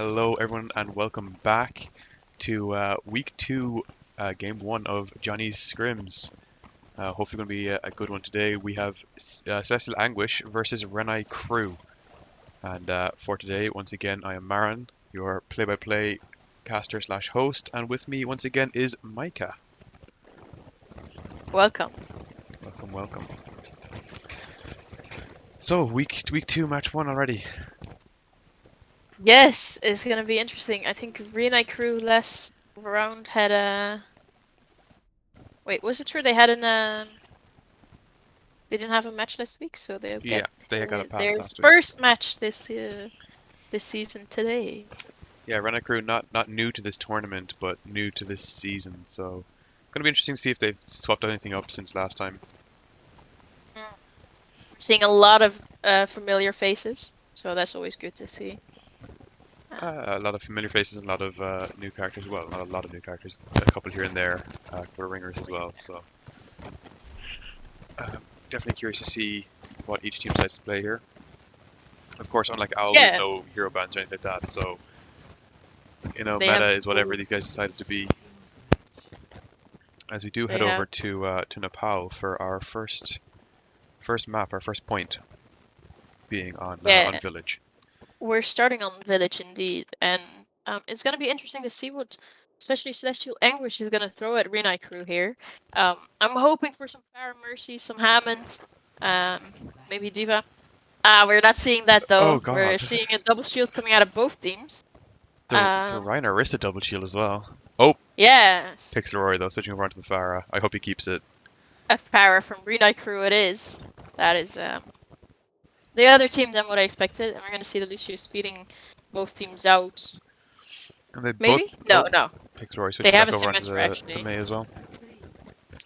Hello, everyone, and welcome back to week two, game one of Johnny's Scrims. Hopefully, going to be a good one today. We have Celestial Anguish versus Renai Crew, and for today, once again, I am Maran, your play-by-play caster slash host, and with me once again is Micah. Welcome. Welcome. So, week two, match one already. Yes, it's gonna be interesting. I think Renai Crew last round had a. Wait, was it true they had They didn't have a match last week, so they'll Yeah, get they got a pass their last week. first match this season today. Yeah, Renai Crew not new to this tournament, but new to this season, so gonna be interesting to see if they've swapped anything up since last time. We're seeing a lot of familiar faces, so that's always good to see. A lot of familiar faces and a lot of new characters. Well, not a lot of new characters, a couple here and there, a couple of ringers as well. So definitely curious to see what each team decides to play here. Of course, unlike Owl, we have Yeah, no hero bans or anything like that. So they have meta is whatever full- these guys decided to be. As we do they head over have to Nepal for our first map, our first point being on yeah. Village. We're starting on Village indeed, and it's gonna be interesting to see what, especially Celestial Anguish is gonna throw at Renai Crew here. I'm hoping for some Pharah Mercy, some Hammond, maybe Diva. We're not seeing that Oh though. We're God, seeing a double shield coming out of both teams. the Um, Reiner wrist a double shield as well. Oh, yes, Pixelroy though, switching over onto the Pharah. I hope he keeps it. a Pharah from Renai Crew it is. That is the other team than what I expected, and we're gonna see the Lucio speeding both teams out. And they both. Maybe? No, Oh, no. Pixelroy They switching have back a over onto Symmetra the actually. May as well. So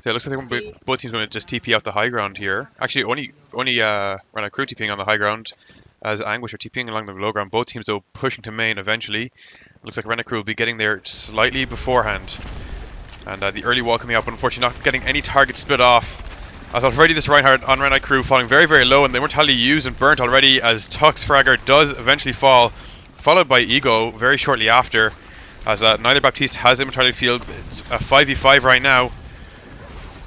yeah, it looks like See. both teams going to just TP out the high ground here. Actually, only Renai Crew TPing on the high ground, as Anguish are TPing along the low ground. Both teams though pushing to main eventually. Looks like Renai Crew will be getting there slightly beforehand. And the early wall coming up, but unfortunately not getting any target split off. As already this Reinhardt on Renai Crew falling very, very low, and the immortality used and burnt already as Tux Fragger does eventually fall, followed by Ego very shortly after, as neither Baptiste has immortality field. It's a 5v5 right now,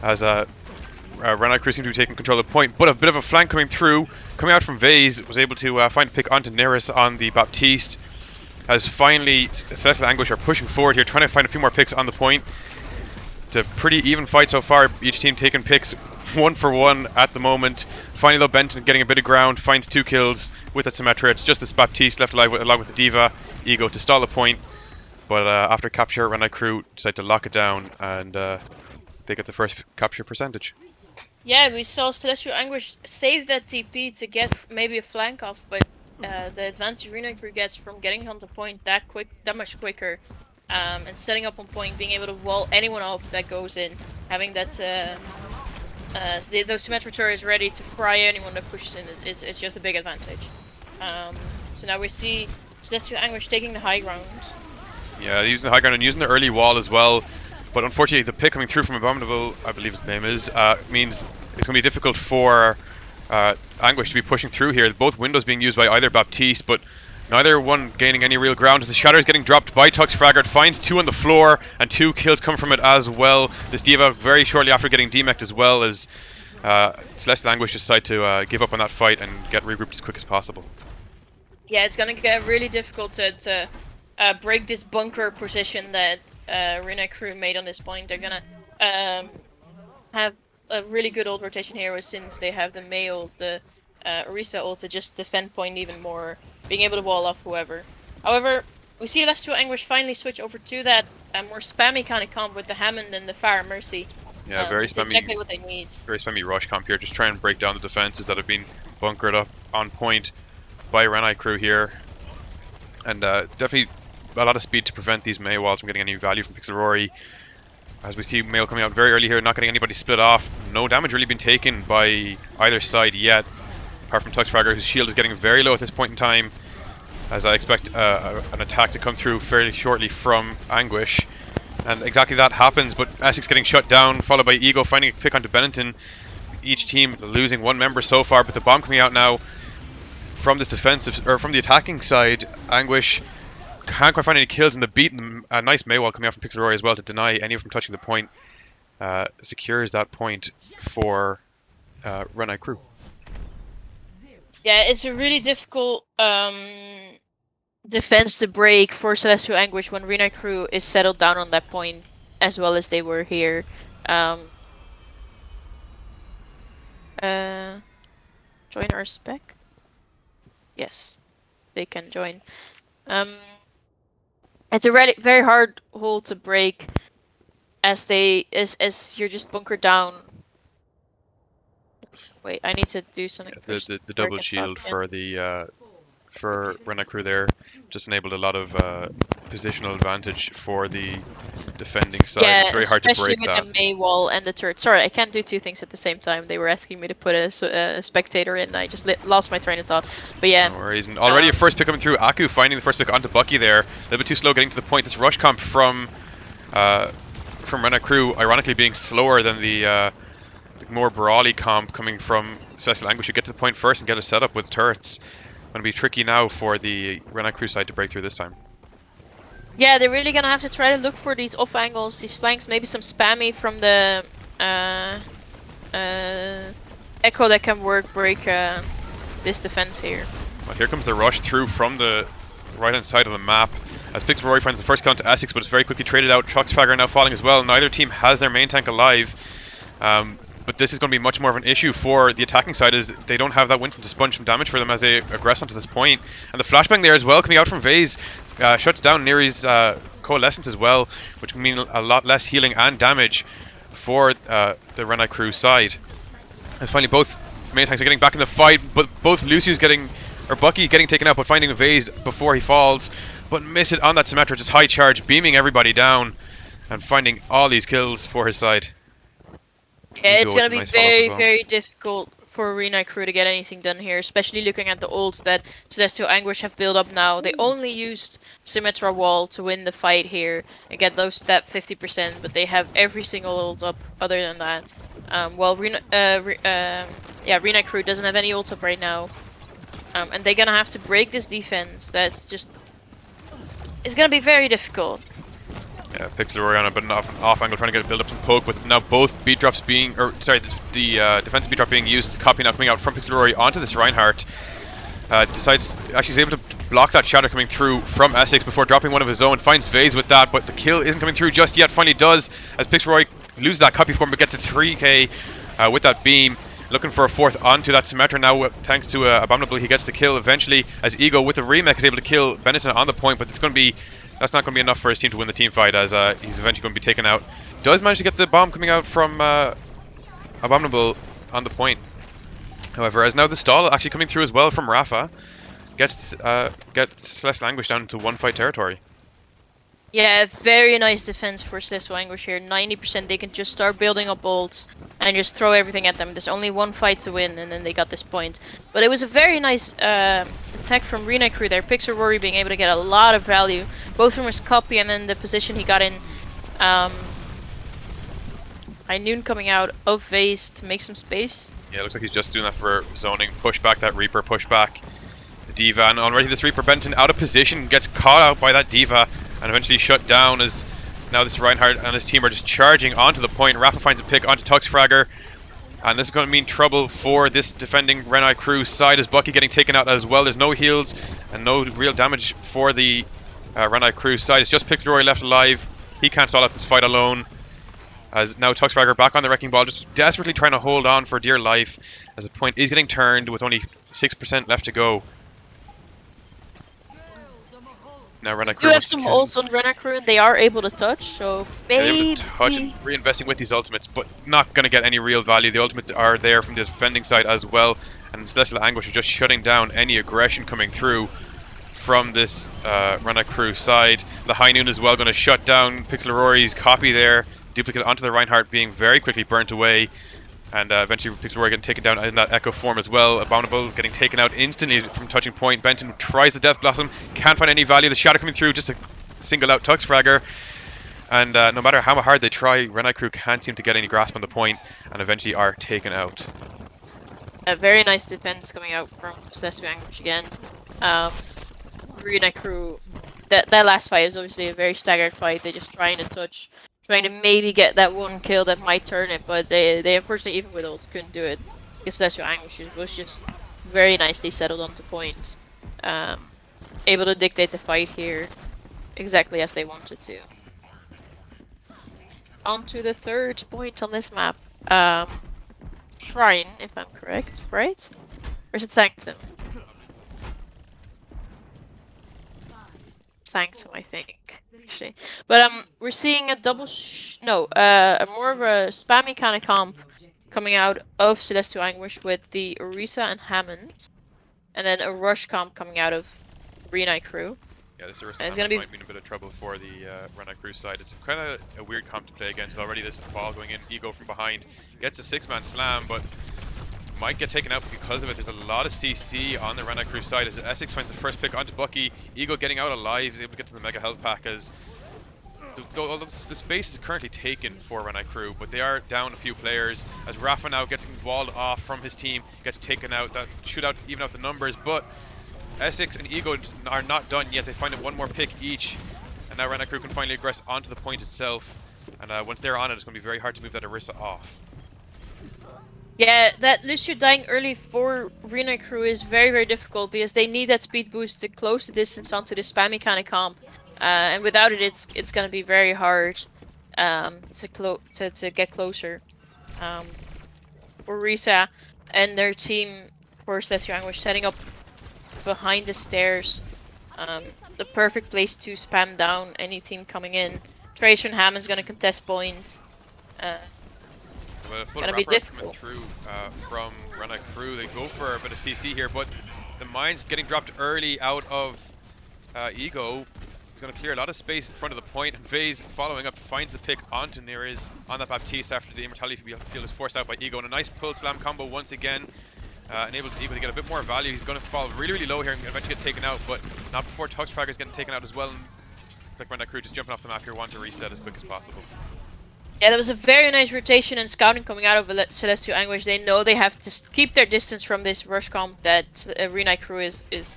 as Renai Crew seem to be taking control of the point, but a bit of a flank coming through, coming out from Vase, was able to find a pick onto Neris on the Baptiste, as finally Celestial Anguish are pushing forward here, trying to find a few more picks on the point. It's a pretty even fight so far, each team taking picks one for one at the moment. Finally though, Benton getting a bit of ground, finds 2 kills with that Symmetra. It's just this Baptiste left alive along with the Diva, Ego to stall the point. But after capture, Renai Crew decide to lock it down, and they get the first capture percentage. Yeah, we saw Celestial Anguish save that TP to get maybe a flank off, but the advantage Renai Crew gets from getting on the point that much quicker, and setting up on point, being able to wall anyone off that goes in, having that those Symmetra turrets ready to fry anyone that pushes in. It's just a big advantage. So now we see Celestial Anguish taking the high ground. Yeah, using the high ground and using the early wall as well. But unfortunately, the pick coming through from Abominable, I believe his name is, means it's going to be difficult for Anguish to be pushing through here. Both windows being used by either Baptiste, but neither one gaining any real ground. As the Shatter is getting dropped by Tux Fragger, finds 2 on the floor, and 2 kills come from it as well. This Diva very shortly after getting demeched as well, as Celestial Anguish decide to give up on that fight and get regrouped as quick as possible. Yeah, it's gonna get really difficult to break this bunker position that Renai Crew made on this point. They're gonna have a really good ult rotation here since they have the Mei ult, the Orisa ult to just defend point even more, being able to wall off whoever. However, we see Celestial Anguish finally switch over to that more spammy kind of comp with the Hammond and the Pharah Mercy. Yeah, very It's spammy. exactly what they need. Very spammy rush comp here, just try and break down the defenses that have been bunkered up on point by Renai Crew here. And definitely a lot of speed to prevent these Mei walls from getting any value from Pixelroy. As we see Mail coming out very early here, not getting anybody split off. No damage really been taken by either side yet, apart from Tux Fragger, whose shield is getting very low at this point in time, as I expect an attack to come through fairly shortly from Anguish. And exactly that happens, but Essex getting shut down, followed by Ego finding a pick onto Benetton. Each team losing one member so far, but the bomb coming out now from this defensive, or from the attacking side, Anguish can't quite find any kills in the beat, and a nice Maywall coming out from Pixel Rory as well to deny any from touching the point. Secures that point for Renai Crew. Yeah, it's a really difficult defense to break for Celestial Anguish when Renai Crew is settled down on that point as well as they were here. Join our spec? Yes, they can join. It's a very hard hole to break as you're just bunkered down. Wait, I need to do something first. The double shield for the for Renai Crew there just enabled a lot of positional advantage for the defending side. Yeah, it's very hard to break especially that. with the Mei wall and the turret. Sorry, I can't do two things at the same time. They were asking me to put a spectator in. I just lost my train of thought. But yeah. No worries. And already a first pick coming through. Aku finding the first pick onto Bucky there. A little bit too slow getting to the point. This rush comp from Renai Crew, ironically being slower than the more brawly comp coming from Celestial Anguish. You get to the point first and get a setup with turrets. Going to be tricky now for the Renai Crew side to break through this time. Yeah, they're really gonna have to try to look for these off angles, these flanks, maybe some spammy from the Echo that can break this defense here. Well, here comes the rush through from the right-hand side of the map. As Pixel Rory finds the first kill onto Essex, but it's very quickly traded out. Trucksfagger now falling as well. Neither team has their main tank alive. But this is going to be much more of an issue for the attacking side, as they don't have that Winston to sponge some damage for them as they aggress onto this point. And the flashbang there as well, coming out from Vase, shuts down Neri's Coalescence as well, which can mean a lot less healing and damage for the Renai Crew side. As finally both main tanks are getting back in the fight, but both Bucky getting taken out, but finding Vase before he falls, but miss it on that Symmetra, just high charge, beaming everybody down, and finding all these kills for his side. Yeah, it's gonna be very difficult for Renai Crew to get anything done here, especially looking at the ults that Celestial Anguish have built up now. They only used Symmetra Wall to win the fight here and get that 50%, but they have every single ult up other than that. Renai Crew doesn't have any ults up right now. And they're gonna have to break this defense. It's gonna be very difficult. Yeah, Pixel Rory on a bit off angle, trying to build up some poke, with now both beat drops being, the defensive beat drop being used. Copy now coming out from Pixel Rory onto this Reinhardt. He's able to block that shatter coming through from Essex before dropping one of his own. Finds Vase with that, but the kill isn't coming through just yet. Finally does, as Pixel Rory loses that copy form, but gets a 3k with that beam. Looking for a fourth onto that Symmetra now, thanks to Abominable. He gets the kill eventually, as Ego with the remake is able to kill Benetton on the point, but that's not going to be enough for his team to win the team fight, as he's eventually going to be taken out. Does manage to get the bomb coming out from Abominable on the point. However, as now the stall actually coming through as well from Rafa, gets Celestial Anguish down into one fight territory. Yeah, very nice defense for Celestial Anguish here. 90% they can just start building up ults and just throw everything at them. There's only one fight to win, and then they got this point. But it was a very nice attack from Renai Crew there. Pixel Rory being able to get a lot of value, both from his copy and then the position he got in. Noon coming out of Vase to make some space. Yeah, it looks like he's just doing that for zoning. Push back that Reaper, push back the D.Va, and already this Reaper Benton out of position, gets caught out by that D.Va, and eventually shut down, as now this Reinhardt and his team are just charging onto the point. Rafa finds a pick onto Tuxfragger, and this is going to mean trouble for this defending Renai Crew side, as Bucky getting taken out as well. There's no heals and no real damage for the Renai Crew side. It's just Pixel Rory left alive. He can't stall out this fight alone, as now Tuxfragger back on the Wrecking Ball, just desperately trying to hold on for dear life, as the point is getting turned with only 6% left to go. Now Renai Crew do have some ults on Renai Crew, and they are able to touch, so maybe... touch and reinvesting with these ultimates, but not going to get any real value. The ultimates are there from the defending side as well, and Celestial Anguish are just shutting down any aggression coming through from this Renai Crew side. The High Noon as well going to shut down Pixel Rory's copy there. Duplicate onto the Reinhardt being very quickly burnt away. And eventually Pixel Rory getting taken down in that Echo form as well. Abominable getting taken out instantly from touching point. Benton tries the Death Blossom, can't find any value. The Shadow coming through just to single out Tuxfragger. And no matter how hard they try, Renai Crew can't seem to get any grasp on the point, and eventually are taken out. A very nice defense coming out from Celestial Anguish again. Renai crew, that last fight is obviously a very staggered fight. They're just trying to touch, trying to maybe get that one kill that might turn it, but they unfortunately even with ults couldn't do it. Because Celestial Anguish was just very nicely settled onto points, able to dictate the fight here exactly as they wanted to. On to the third point on this map. Shrine, if I'm correct, right? Or is it Sanctum? Sanctum, I think, actually. But we're seeing a double a more of a spammy kind of comp coming out of Celestial Anguish with the Orisa and Hammond, and then a rush comp coming out of Renai crew. Yeah, this Ursa And it's Hammond gonna be might be in a bit of trouble for the Renai Crew side. It's kind of a weird comp to play against. Already this ball going in, Ego from behind gets a 6-man slam, but might get taken out because of it. There's a lot of CC on the Renai Crew side as Essex finds the first pick onto Bucky. Ego getting out alive, is able to get to the Mega Health Pack as the space is currently taken for Renai Crew, but they are down a few players as Rafa now gets walled off from his team, gets taken out. That should even out the numbers, but Essex and Ego are not done yet. They find one more pick each, and now Renai Crew can finally aggress onto the point itself. And once they're on it, it's going to be very hard to move that Orisa off. Yeah, that Lucio dying early for Renai crew is very, very difficult because they need that speed boost to close the distance onto the spammy kind of comp. And without it, it's gonna be very hard to get closer. Orisa and their team for Celestial Anguish setting up behind the stairs. The perfect place to spam down any team coming in. Tracer and Hammond's gonna contest points. Well, a full Gonna be wrap coming difficult. through from Renai Crew. They go for a bit of CC here, but the mine's getting dropped early out of Ego. It's going to clear a lot of space in front of the point, and Vase following up finds the pick onto Neriz on that Baptiste after the Immortality field is forced out by Ego. And a nice pull slam combo once again enables Ego to get a bit more value. He's going to fall really, really low here and eventually get taken out, but not before Tuxcracker's getting taken out as well. And looks like Renai Crew just jumping off the map here, want to reset as quick as possible. Yeah, that was a very nice rotation and scouting coming out of Celestial Anguish. They know they have to keep their distance from this rush comp that Renai crew is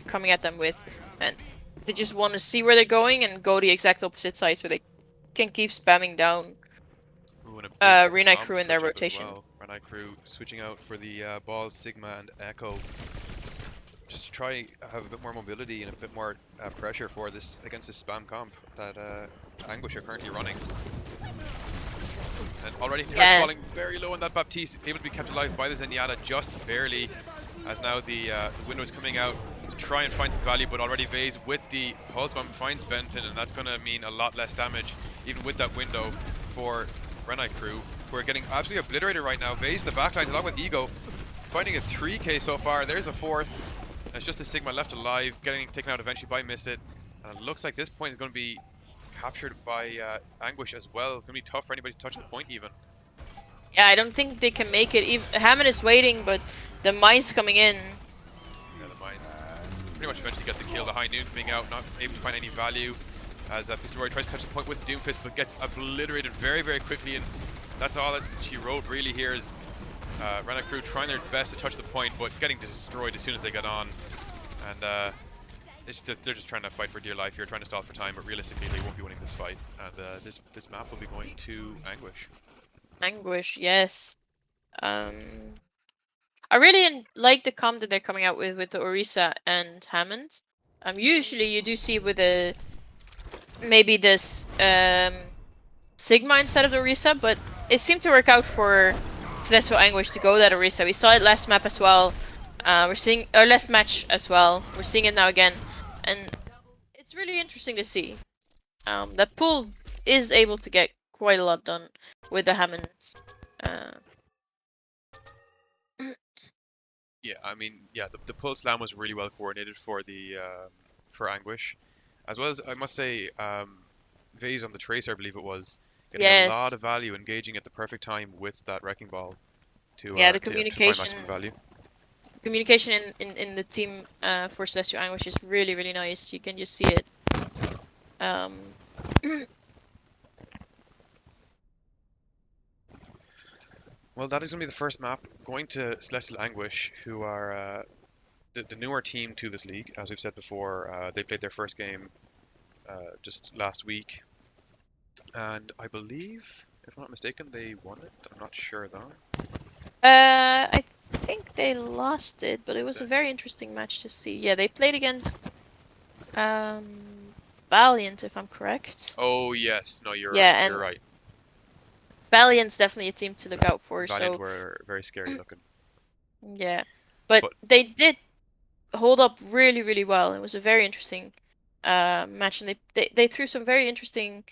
coming at them with, and they just want to see where they're going and go the exact opposite side so they can keep spamming down Ooh, and a big Renai comp crew in their switch up as rotation. well. Renai Crew switching out for the Ball, Sigma, and Echo. Just to try have a bit more mobility and a bit more pressure for this against this spam comp that Anguish are currently running. And already Nira's falling very low on that Baptiste, able to be kept alive by the Zenyatta just barely, as now the window is coming out to try and find some value, but already Vase with the Pulse Bomb finds Benton, and that's going to mean a lot less damage, even with that window for Renai Crew, who are getting absolutely obliterated right now. Vase in the backline along with Ego, finding a 3k so far. There's a fourth. And it's just a Sigma left alive, getting taken out eventually by Missit. And it looks like this point is going to be captured by Anguish as well. It's going to be tough for anybody to touch the point even. Yeah, I don't think they can make it. Hammond is waiting, but the mine's coming in. Yeah, the mines pretty much eventually get the kill. The High Noon being out, not able to find any value. As Pistolroy tries to touch the point with Doomfist, but gets obliterated very, very quickly. And that's all that she wrote really here is Renai Crew trying their best to touch the point, but getting destroyed as soon as they get on. And they're just trying to fight for dear life here, trying to stall for time, but realistically they won't be winning this fight. And this map will be going to Anguish. Anguish, yes. I really like the comp that they're coming out with the Orisa and Hammond. Usually you do see with a maybe this Sigma instead of the Orisa, but it seemed to work out for Celestial Anguish to go that Orisa. We saw it last map as well. We're seeing last match as well. We're seeing it now again, and it's really interesting to see. That pool is able to get quite a lot done with the Hammonds. Yeah, I mean, yeah, the pull slam was really well coordinated for the for Anguish, as well as I must say, Vase on the Tracer, I believe it was, getting a lot Yes. of value, engaging at the perfect time with that Wrecking Ball to Yeah, the to find communication maximum value. in the team for Celestial Anguish is really, really nice. You can just see it. Well, that is going to be the first map going to Celestial Anguish, who are the newer team to this league, as we've said before. They played their first game just last week, and I believe, if I'm not mistaken, they won it. I'm not sure though. I think they lost it, but it was The- a very interesting match to see. Yeah, they played against um Valiant, if I'm correct. Oh yes, no, you're right. Yeah, You're and right. Valiant's definitely a team to look out for. Valiant So were very scary looking, yeah, but but they did hold up really, really well. It was a very interesting match, and they threw some very interesting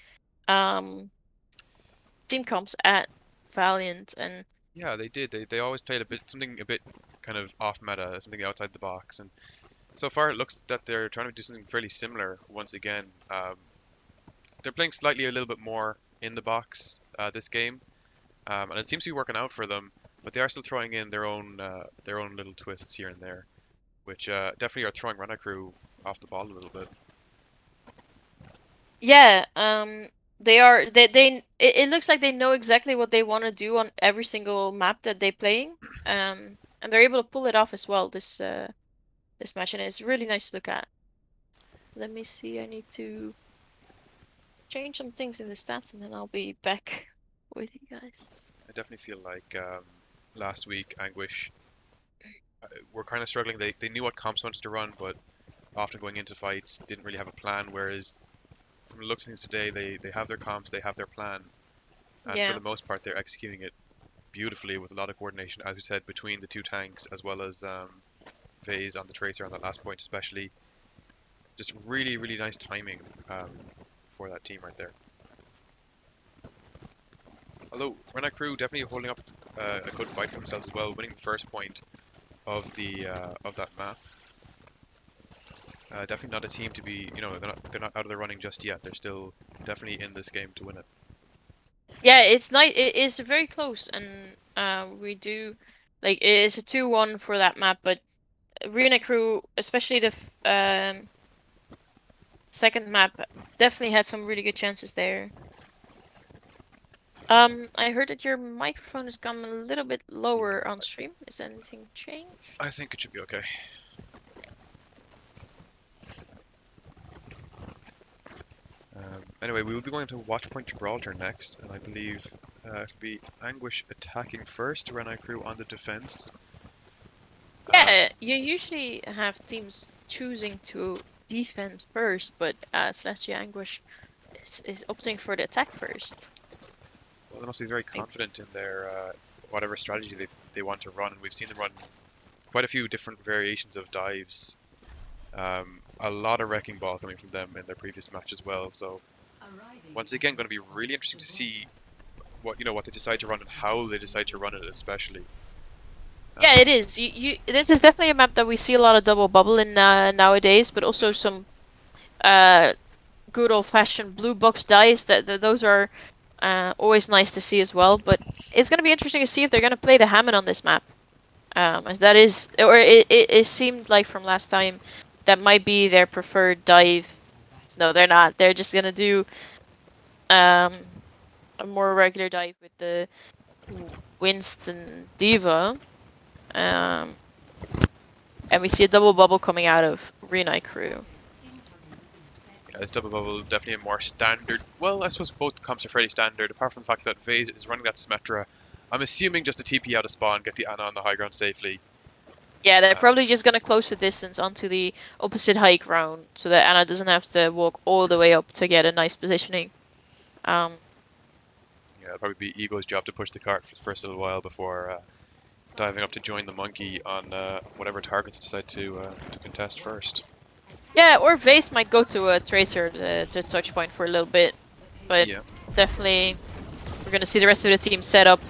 um team comps at Valiant, and yeah, they did. They always played a bit something a bit kind of off meta, something outside the box, and so far it looks that they're trying to do something fairly similar once again. They're playing slightly a little bit more in the box this game, and it seems to be working out for them. But they are still throwing in their own little twists here and there, which definitely are throwing Renai Crew off the ball a little bit. yeah, they are it looks like they know exactly what they want to do on every single map that they're playing. And they're able to pull it off as well this match, and it's really nice to look at. Let me see, I need to change some things in the stats and then I'll be back with you guys. I definitely feel like last week Anguish were kind of struggling. They knew what comps wanted to run, but often going into fights didn't really have a plan. Whereas from the looks of things today, they have their comps, they have their plan, and for Yeah. the most part they're executing it beautifully with a lot of coordination, as we said, between the two tanks as well as Vase on the tracer on that last point especially. Just really, really nice timing for that team right there. Although Renai Crew definitely holding up a good fight for themselves as well, winning the first point of that map. Definitely not a team to be, they're not out of the running just yet. They're still definitely in this game to win it. Yeah, it's nice. It is very close, and we do like it is a 2-1 for that map, but Arena Crew, especially the second map, definitely had some really good chances there. I heard that your microphone has come a little bit lower on stream. Is anything changed? I think it should be okay. Anyway, we will be going to Watchpoint Gibraltar next, and I believe it'll be Anguish attacking first, Renai Crew on the defense. Yeah, you usually have teams choosing to defend first, but Celestia Anguish is opting for the attack first. Well, they must be very Like, confident in their whatever strategy they want to run, and we've seen them run quite a few different variations of dives. A lot of wrecking ball coming from them in their previous match as well. So once again, going to be really interesting to see what they decide to run and how they decide to run it, especially. yeah, it is. This is definitely a map that we see a lot of double bubble in nowadays, but also some uh good old-fashioned blue box dives. That those are always nice to see as well. But it's gonna be interesting to see if they're gonna play the Hammond on this map. As that is, or it seemed like from last time that might be their preferred dive. No, they're not. They're just gonna do um a more regular dive with the Winston Diva. Um, and we see a double bubble coming out of Renai Crew. Yeah, this double bubble definitely a more standard. Well, I suppose both comps are fairly standard, apart from the fact that Vase is running that Symmetra. I'm assuming just a TP out of spawn, get the Ana on the high ground safely. Yeah, they're Uh, probably just gonna close the distance onto the opposite high ground so that Anna doesn't have to walk all the way up to get a nice positioning. Um, yeah, it'll probably be Ego's job to push the cart for the first little while before diving up to join the monkey on whatever targets decide to contest first. yeah, or Vase might go to a Tracer to touch point for a little bit, but Yeah, definitely we're gonna see the rest of the team set up.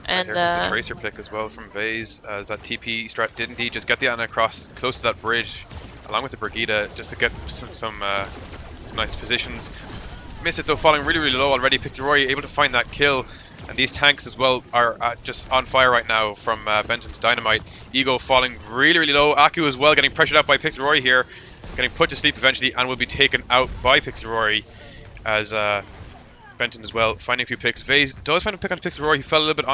And here comes the Tracer pick as well from Vase, as that TP strat did indeed just get the Ana across close to that bridge, along with the Brigida, just to get some nice positions. Miss it though, falling really, really low already. Pixelroy able to find that kill. And these tanks as well are just on fire right now from Benton's Dynamite. Ego falling really, really low. Aku as well getting pressured out by Pixelroy here. Getting put to sleep eventually and will be taken out by Pixelroy as Benton as well finding a few picks. Vase does find a pick on Pixelroy. He fell a little bit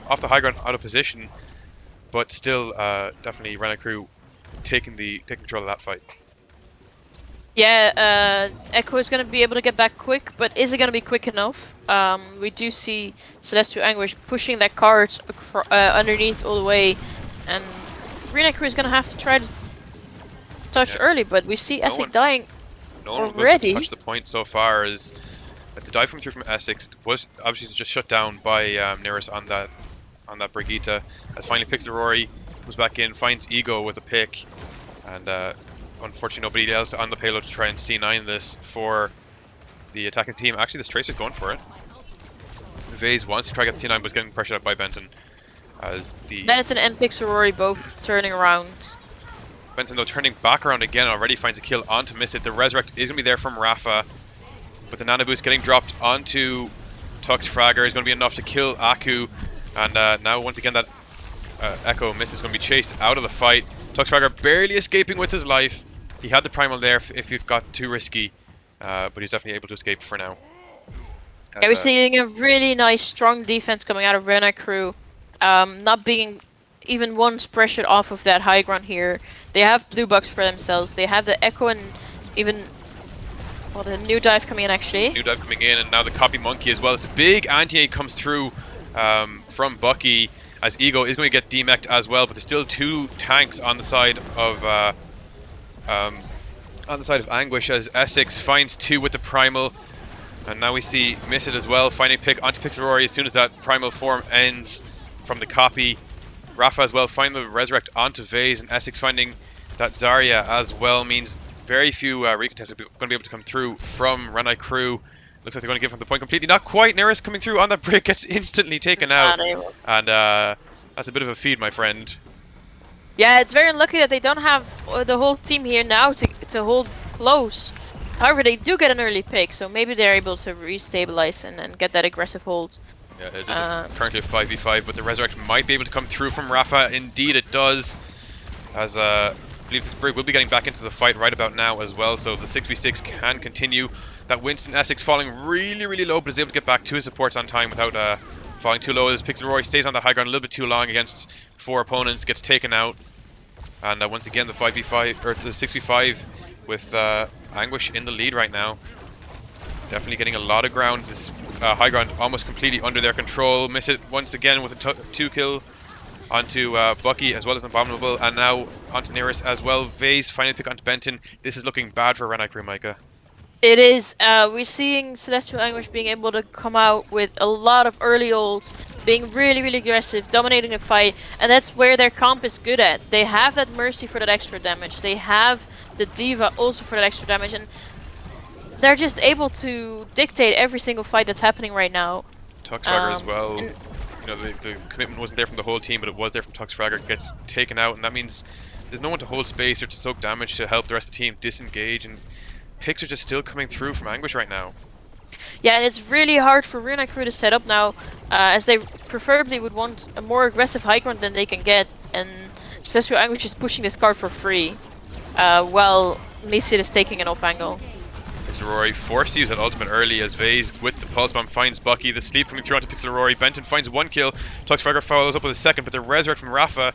off the high ground out of position. But still, definitely Renai Crew taking control of that fight. Yeah, Echo is going to be able to get back quick, but is it going to be quick enough? We do see Celestial Anguish pushing that cart underneath all the way, and Renai Crew is going to have to try to touch early, but we see Essex dying No one was already. to touch the point so far, as the dive coming through from Essex was obviously just shut down by Neris on that Brigitte. As finally Pixel Rory comes back in, finds Ego with a pick, and unfortunately nobody else on the payload to try and C9 this for the attacking team. Actually, the Tracer's going for it. Vase wants to try to get the C9, but is getting pressured out by Benton. As the Benetton and Pixel Rory both turning around. Benton, though, turning back around again, already finds a kill onto Miss It. The Resurrect is going to be there from Rafa, but the Nano Boost getting dropped onto Tux Fragger is going to be enough to kill Aku. And now, once again, that Echo Miss is going to be chased out of the fight. Tux Fragger barely escaping with his life. He had the primal there if it got too risky, but he's definitely able to escape for now. Yeah, we're seeing a really nice, strong defense coming out of Renai Crew. Not being even once pressured off of that high ground here. They have blue bucks for themselves. They have the Echo and even... well, the new dive coming in, actually. New dive coming in, and now the Copy Monkey as well. It's a big anti-aid comes through from Bucky, as Ego is going to get demeched as well, but there's still two tanks on the side of Anguish, as Essex finds two with the primal, and now we see Miss It as well finding pick onto Pixel Rory as soon as that primal form ends from the copy. Rafa as well finding the Resurrect onto Vase, and Essex finding that Zarya as well means very few recontests are going to be able to come through from Renai Crew. Looks like they're going to give him the point completely. Not quite. Neris coming through on that brick, gets instantly taken out. And that's a bit of a feed, my friend. Yeah, it's very unlucky that they don't have the whole team here now to hold close. However, they do get an early pick, so maybe they're able to restabilize and get that aggressive hold. Yeah, it is currently a 5v5, but the Resurrect might be able to come through from Rafa. Indeed it does, as I believe this brig will be getting back into the fight right about now as well, so the 6v6 can continue. That Winston Essex falling really, really low, but is able to get back to his supports on time without falling too low. As Pixel Rory stays on that high ground a little bit too long against four opponents, gets taken out. And once again, the 5v5 or the 6v5 with Anguish in the lead right now. Definitely getting a lot of ground. This high ground almost completely under their control. Miss It once again with a 2 kill onto Bucky as well as Abominable, and now onto Neris as well. Vase finally pick onto Benton. This is looking bad for Renai Crew, Micah. It is. We're seeing Celestial Anguish being able to come out with a lot of early ults, being really, really aggressive, dominating the fight, and that's where their comp is good at. They have that Mercy for that extra damage. They have the Diva also for that extra damage, and they're just able to dictate every single fight that's happening right now. Tuxfragger as well. You know, the commitment wasn't there from the whole team, but it was there from Tuxfragger. Gets taken out, and that means there's no one to hold space or to soak damage to help the rest of the team disengage, and picks are just still coming through from Anguish right now. Yeah, and it's really hard for Renai Crew to set up now, as they preferably would want a more aggressive high ground than they can get, and Celestial Anguish is pushing this card for free, while Miss It is taking an off angle. Pixel Rory forced to use that ultimate early as Vase with the Pulse Bomb finds Bucky. The sleep coming through onto Pixel Rory. Benton finds 1 kill. Tuxfragger follows up with a second, but the Resurrect from Rafa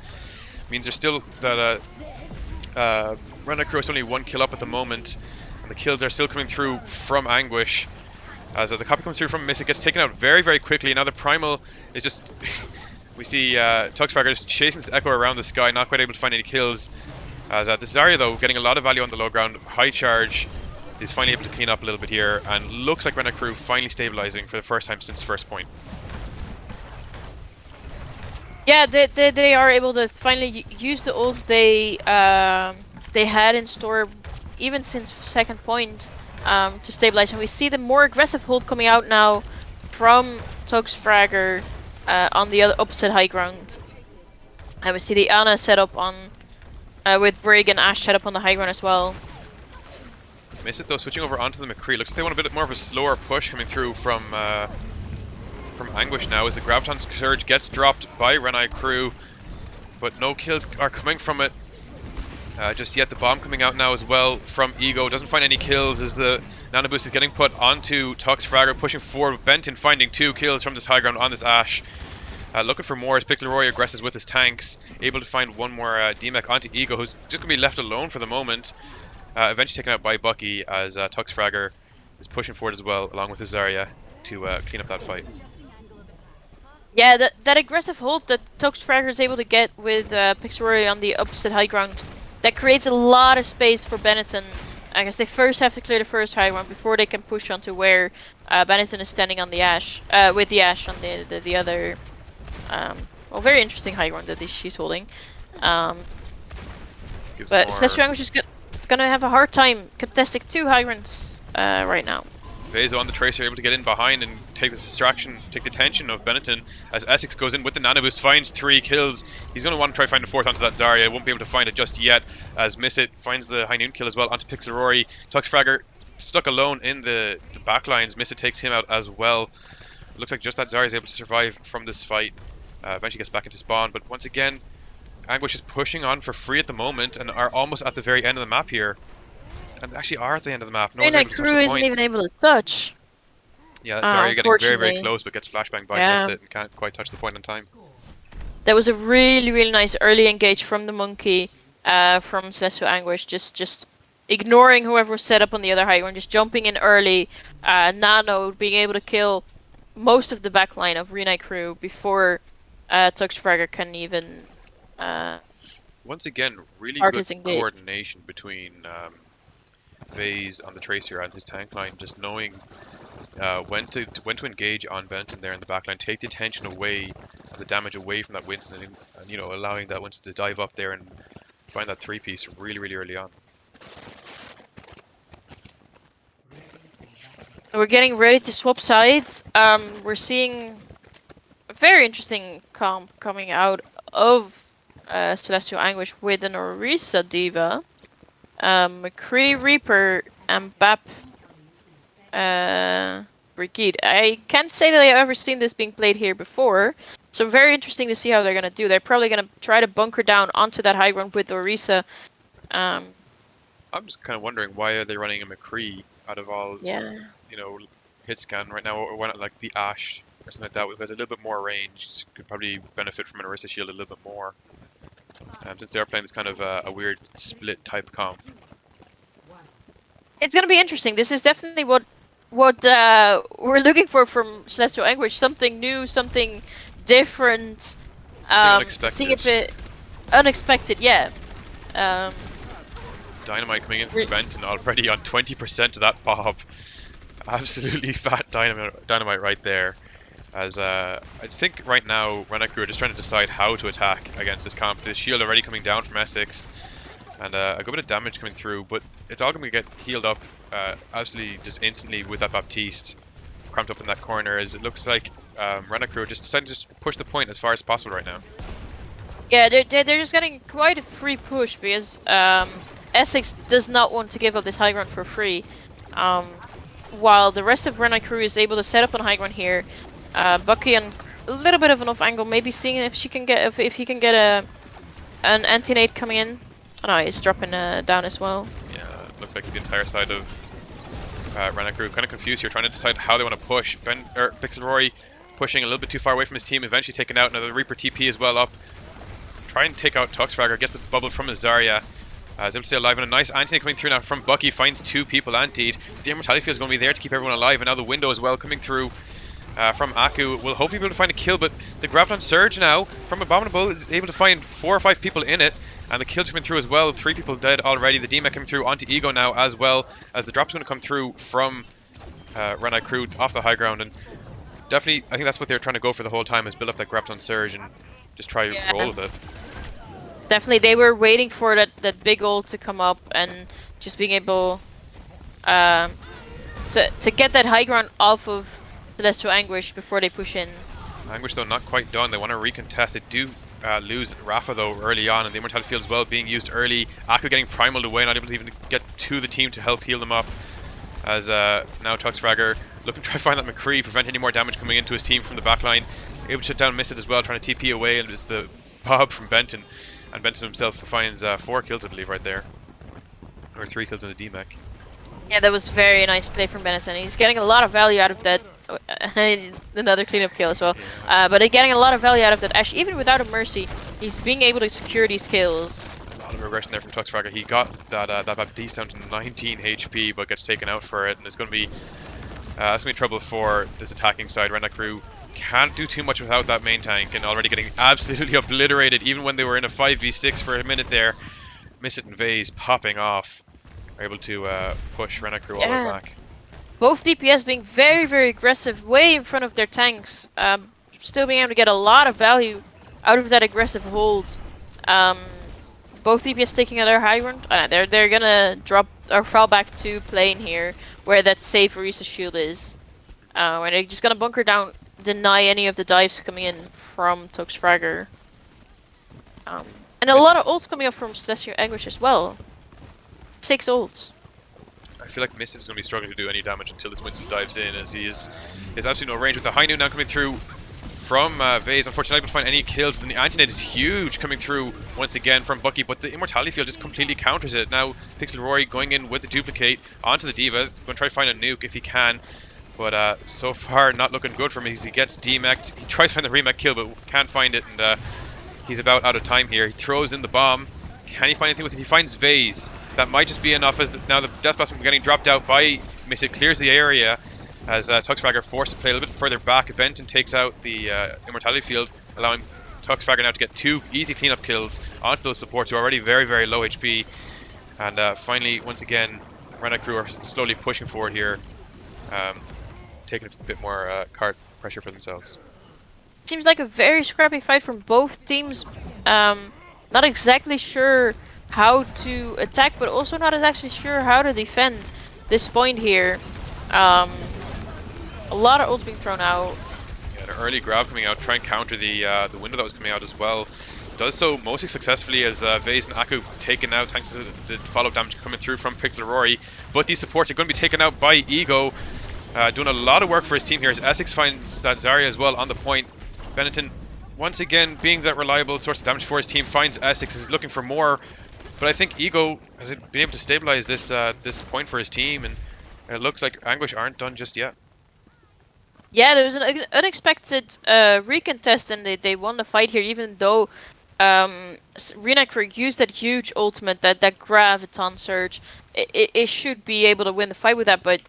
means there's still that Renai Crew is only 1 kill up at the moment. And the kills are still coming through from Anguish. As the copy comes through from Miss It, gets taken out very, very quickly. Now the Primal is just... we see Tuxfragger just chasing this Echo around the sky, not quite able to find any kills. As this Zarya, though, getting a lot of value on the low ground. High charge is finally able to clean up a little bit here. And looks like Renai Crew finally stabilizing for the first time since first point. Yeah, they are able to finally use the ults they had in store even since second point to stabilize, and we see the more aggressive hold coming out now from Tuxfragger on the other opposite high ground, and we see the Ana set up on with Brig and Ashe set up on the high ground as well. Miss It, though, switching over onto the McCree. Looks like they want a bit more of a slower push coming through from Anguish now as the Graviton Surge gets dropped by Renai Crew, but no kills are coming from it just yet. The bomb coming out now as well from Ego. Doesn't find any kills as the Nano Boost is getting put onto Tuxfragger, pushing forward. Benton finding 2 kills from this high ground on this Ashe. Looking for more as Pixelroy aggresses with his tanks, able to find one more D-Mech onto Ego, who's just going to be left alone for the moment. Eventually taken out by Bucky as Tuxfragger is pushing forward as well, along with his Zarya, to clean up that fight. Yeah, that aggressive hold that Tuxfragger is able to get with Pixelroy on the opposite high ground, that creates a lot of space for Benetton. I guess they first have to clear the first high ground before they can push onto where Benetton is standing on the Ashe, with the Ashe on the other, well, very interesting high ground that she's holding. But Celestial Anguish is gonna have a hard time contesting 2 high grounds right now. Vezo on the Tracer able to get in behind and take the distraction, take the attention of Benetton as Essex goes in with the Nano Boost, finds 3 kills. He's going to want to try to find a 4th onto that Zarya. Won't be able to find it just yet as Missit finds the High Noon kill as well onto Pixelroy. Tuxfragger stuck alone in the back lines. Missit takes him out as well. Looks like just that Zarya is able to survive from this fight. Eventually gets back into spawn, but once again, Anguish is pushing on for free at the moment and are almost at the very end of the map here. And they actually are at the end of the map. No one's able to touch the point. Isn't even able to touch. Yeah, Zarya getting very, very close, but gets flashbanged by Missit and can't quite touch the point on time. That was a really, really nice early engage from the Monkey, from Celestial Anguish, just ignoring whoever was set up on the other high ground, just jumping in early. Nano being able to kill most of the backline of Renai crew before Tuxfragger can even. Once again, really good coordination between Vase on the Tracer and his tank line, just knowing when to engage on Benton there in the backline, take the attention away, the damage away from that Winston, and you know, allowing that Winston to dive up there and find that 3-piece really, really early on. We're getting ready to swap sides. We're seeing a very interesting comp coming out of Celestial Anguish with an Orisa Diva, McCree Reaper, and Bap Brigade. I can't say that I've ever seen this being played here before, so very interesting to see how they're gonna do. They're probably gonna try to bunker down onto that high ground with Orisa. I'm just kind of wondering, why are they running a McCree out of all, you know, hit scan right now, or why not like the Ashe or something like that, which has a little bit more range, could probably benefit from an Orisa shield a little bit more. Since they are playing this kind of a weird split type comp. It's gonna be interesting. This is definitely what we're looking for from Celestial Anguish. Something new, something different. Something unexpected. Seeing if it unexpected, yeah. Dynamite coming in from Benton already on 20% of that Bob. Absolutely fat dynamite right there. As I think right now Renai crew are just trying to decide how to attack against this comp. The shield already coming down from Essex, and a good bit of damage coming through, but it's all going to get healed up absolutely just instantly with that Baptiste cramped up in that corner, as it looks like Renai crew are just deciding to just push the point as far as possible right now. Yeah, they're just getting quite a free push because Essex does not want to give up this high ground for free, while the rest of Renai crew is able to set up on high ground here. Bucky on a little bit of an off angle, maybe seeing if she can get if he can get an anti-nade coming in. Oh no, he's dropping down as well. Yeah, it looks like the entire side of Renai crew kind of confused here, trying to decide how they want to push. Pixelroy pushing a little bit too far away from his team, eventually taken out. Now the Reaper TP as well up. Try and take out Tuxfragger, gets the bubble from his Zarya. Is able to stay alive, and a nice anti coming through now from Bucky, finds 2 people antied. The Immortality Field is going to be there to keep everyone alive, and now the window as well coming through. From Aku will hopefully be able to find a kill, but the Graviton Surge now from Abominable is able to find 4 or 5 people in it, and the kills coming through as well. 3 people dead already. The D-Mech coming through onto Ego now as well, as the drop's going to come through from Renai crew off the high ground, and definitely I think that's what they're trying to go for the whole time, is build up that Graviton Surge and just try to roll with it. Definitely, they were waiting for that big ult to come up and just being able to get that high ground off of Celestial Anguish before they push in. Anguish though not quite done. They want to recontest. They do lose Rafa though early on, and the Immortality Field as well being used early. Aku getting primaled away, not able to even get to the team to help heal them up. As now Tuxfragger looking to try to find that McCree, prevent any more damage coming into his team from the backline. Able to shut down Missit as well, trying to TP away, and it's the Bob from Benton. And Benton himself finds 4 kills, I believe, right there. Or 3 kills in a D-Mech. Yeah, that was very nice play from Benetton. He's getting a lot of value out of that Another cleanup kill as well. Yeah. But getting a lot of value out of that Ash, even without a Mercy, he's being able to secure these kills. A lot of aggression there from Tuxfragger. He got that Baptiste down to 19 HP, but gets taken out for it, and it's going to be that's going to be trouble for this attacking side. Renai crew can't do too much without that main tank, and already getting absolutely obliterated, even when they were in a 5v6 for a minute there. Missit and Vase popping off, are able to push Renai crew all the way back. Both DPS being very, very aggressive, way in front of their tanks. Still being able to get a lot of value out of that aggressive hold. Both DPS taking their high ground. They're gonna drop or fall back to plane here, where that safe Orisa shield is. Where they're just gonna bunker down, deny any of the dives coming in from Tuxfragger. And a lot of ults coming up from Celestial Anguish as well. 6 ults. I feel like Missit is going to be struggling to do any damage until this Winston dives in, as he is absolutely no range. With the high noon now coming through from Vase, unfortunately able to find any kills. Then the anti-net is huge coming through once again from Bucky, but the Immortality Field just completely counters it. Now Pixel Roy going in with the duplicate onto the D.Va, going to try to find a nuke if he can. But so far not looking good for him as he gets demeched. He tries to find the remech kill but can't find it, and he's about out of time here. He throws in the bomb. Can he find anything with it? He finds Vase. That might just be enough, as now the Death Blast from getting dropped out by Missit clears the area, as Tuxfragger forced to play a little bit further back. Benton takes out the Immortality Field, allowing Tuxfragger now to get 2 easy cleanup kills onto those supports who are already very, very low HP. And finally, once again, Renai crew are slowly pushing forward here, taking a bit more card pressure for themselves. Seems like a very scrappy fight from both teams. Not exactly sure how to attack, but also not exactly sure how to defend this point here. A lot of ults being thrown out. Yeah, the early grab coming out, try and counter the window that was coming out as well. Does so mostly successfully, as Vase and Aku taken out thanks to the follow-up damage coming through from Pixel Rory. But these supports are going to be taken out by Ego, doing a lot of work for his team here as Essex finds that Zarya as well on the point. Benetton, once again, being that reliable source of damage for his team, finds Essex, is looking for more. But I think Ego has been able to stabilize this this point for his team, and it looks like Anguish aren't done just yet. Yeah, there was an unexpected recontest, and they won the fight here, even though Renai used that huge ultimate, that Graviton Surge. It should be able to win the fight with that, but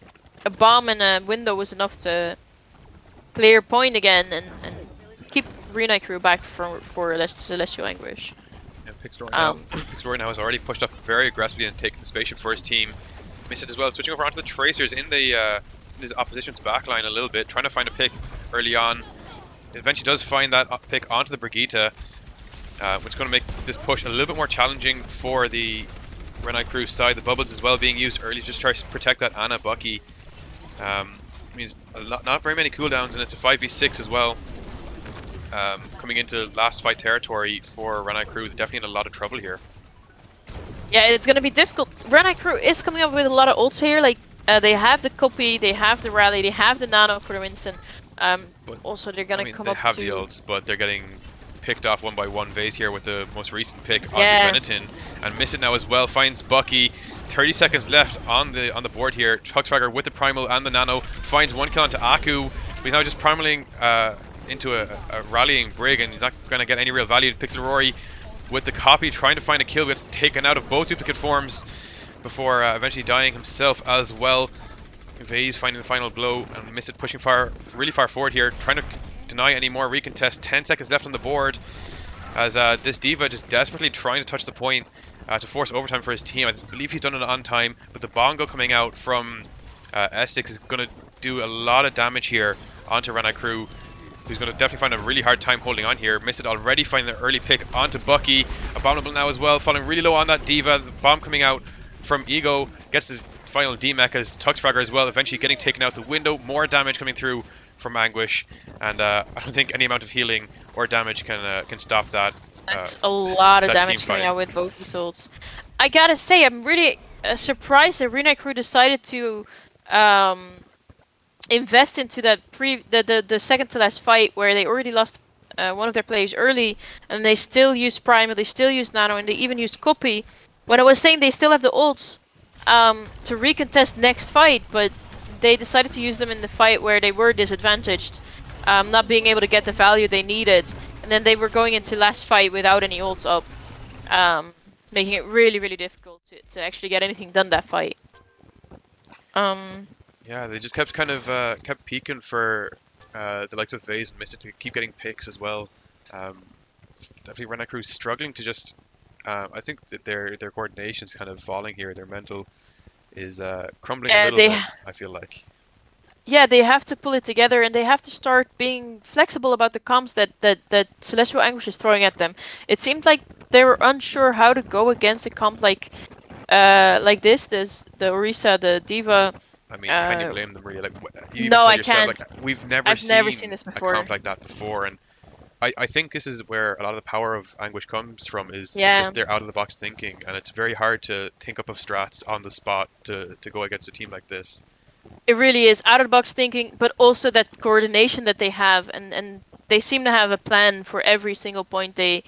a bomb and a window was enough to clear point again and keep Renai crew back for Celestial Anguish. Yeah, Pixel now has already pushed up very aggressively and taken the spaceship for his team. Missit as well, switching over onto the Tracers in his opposition's backline a little bit, trying to find a pick early on. Eventually does find that pick onto the Brigitte, which is going to make this push a little bit more challenging for the Renai crew side. The bubbles as well being used early to just try to protect that Ana Bucky. Means not very many cooldowns, and it's a 5v6 as well. Coming into last fight territory for Renai crew, they're definitely in a lot of trouble here. Yeah, it's gonna be difficult. Renai crew is coming up with a lot of ults here. Like they have the copy, they have the rally, they have the nano for the Winston. Also, they're gonna come up. They have the ults, but they're getting picked off one by one. Vase here with the most recent pick onto Benetton, and Missit now as well finds Bucky. 30 seconds left on the board here. Tuxfragger with the primal and the nano finds 1 kill onto Aku, but he's now just primaling into a rallying brig, and he's not going to get any real value. Pixel Rory with the copy trying to find a kill, gets taken out of both duplicate forms before eventually dying himself as well. Vase finding the final blow, and Missit pushing really far forward here, trying to deny any more recontest. 10 seconds left on the board as this D.Va just desperately trying to touch the point to force overtime for his team. I believe he's done it on time, but the bongo coming out from Essex is going to do a lot of damage here onto Renai crew, who's going to definitely find a really hard time holding on here. Missit already finding the early pick onto Bucky. Abominable now as well, falling really low on that D.Va. The bomb coming out from Ego gets the final D-Mech as Tuxfragger as well, eventually getting taken out the window. More damage coming through from Anguish, and I don't think any amount of healing or damage can stop that. That's a lot of damage coming out with both these ults. I gotta say, I'm really surprised that Renai crew decided to invest into that the second to last fight, where they already lost one of their players early, and they still used Primal, they still used Nano, and they even used Copy. When I was saying they still have the ults to recontest next fight, but they decided to use them in the fight where they were disadvantaged, not being able to get the value they needed, and then they were going into last fight without any ults up, making it really, really difficult to actually get anything done that fight. Yeah, they just kept kind of kept peeking for the likes of Vase and Missit to keep getting picks as well. Definitely Renai Crew struggling to just. I think that their coordination is kind of falling here. Their mental is crumbling a little they bit, I feel like. Yeah, they have to pull it together and they have to start being flexible about the comms that Celestial Anguish is throwing at them. It seemed like they were unsure how to go against a comp like this. There's the Orisa, the Diva. I mean, can you Uh, blame them really? Like you even no, said I yourself, can't. like we've never I've never seen seen this a before. comp like that before, and I think this is where a lot of the power of Anguish comes from is Yeah, just their out of the box thinking, and it's very hard to think up of strats on the spot to go against a team like this. it really is out of the box thinking, but also that coordination that they have, and they seem to have a plan for every single point they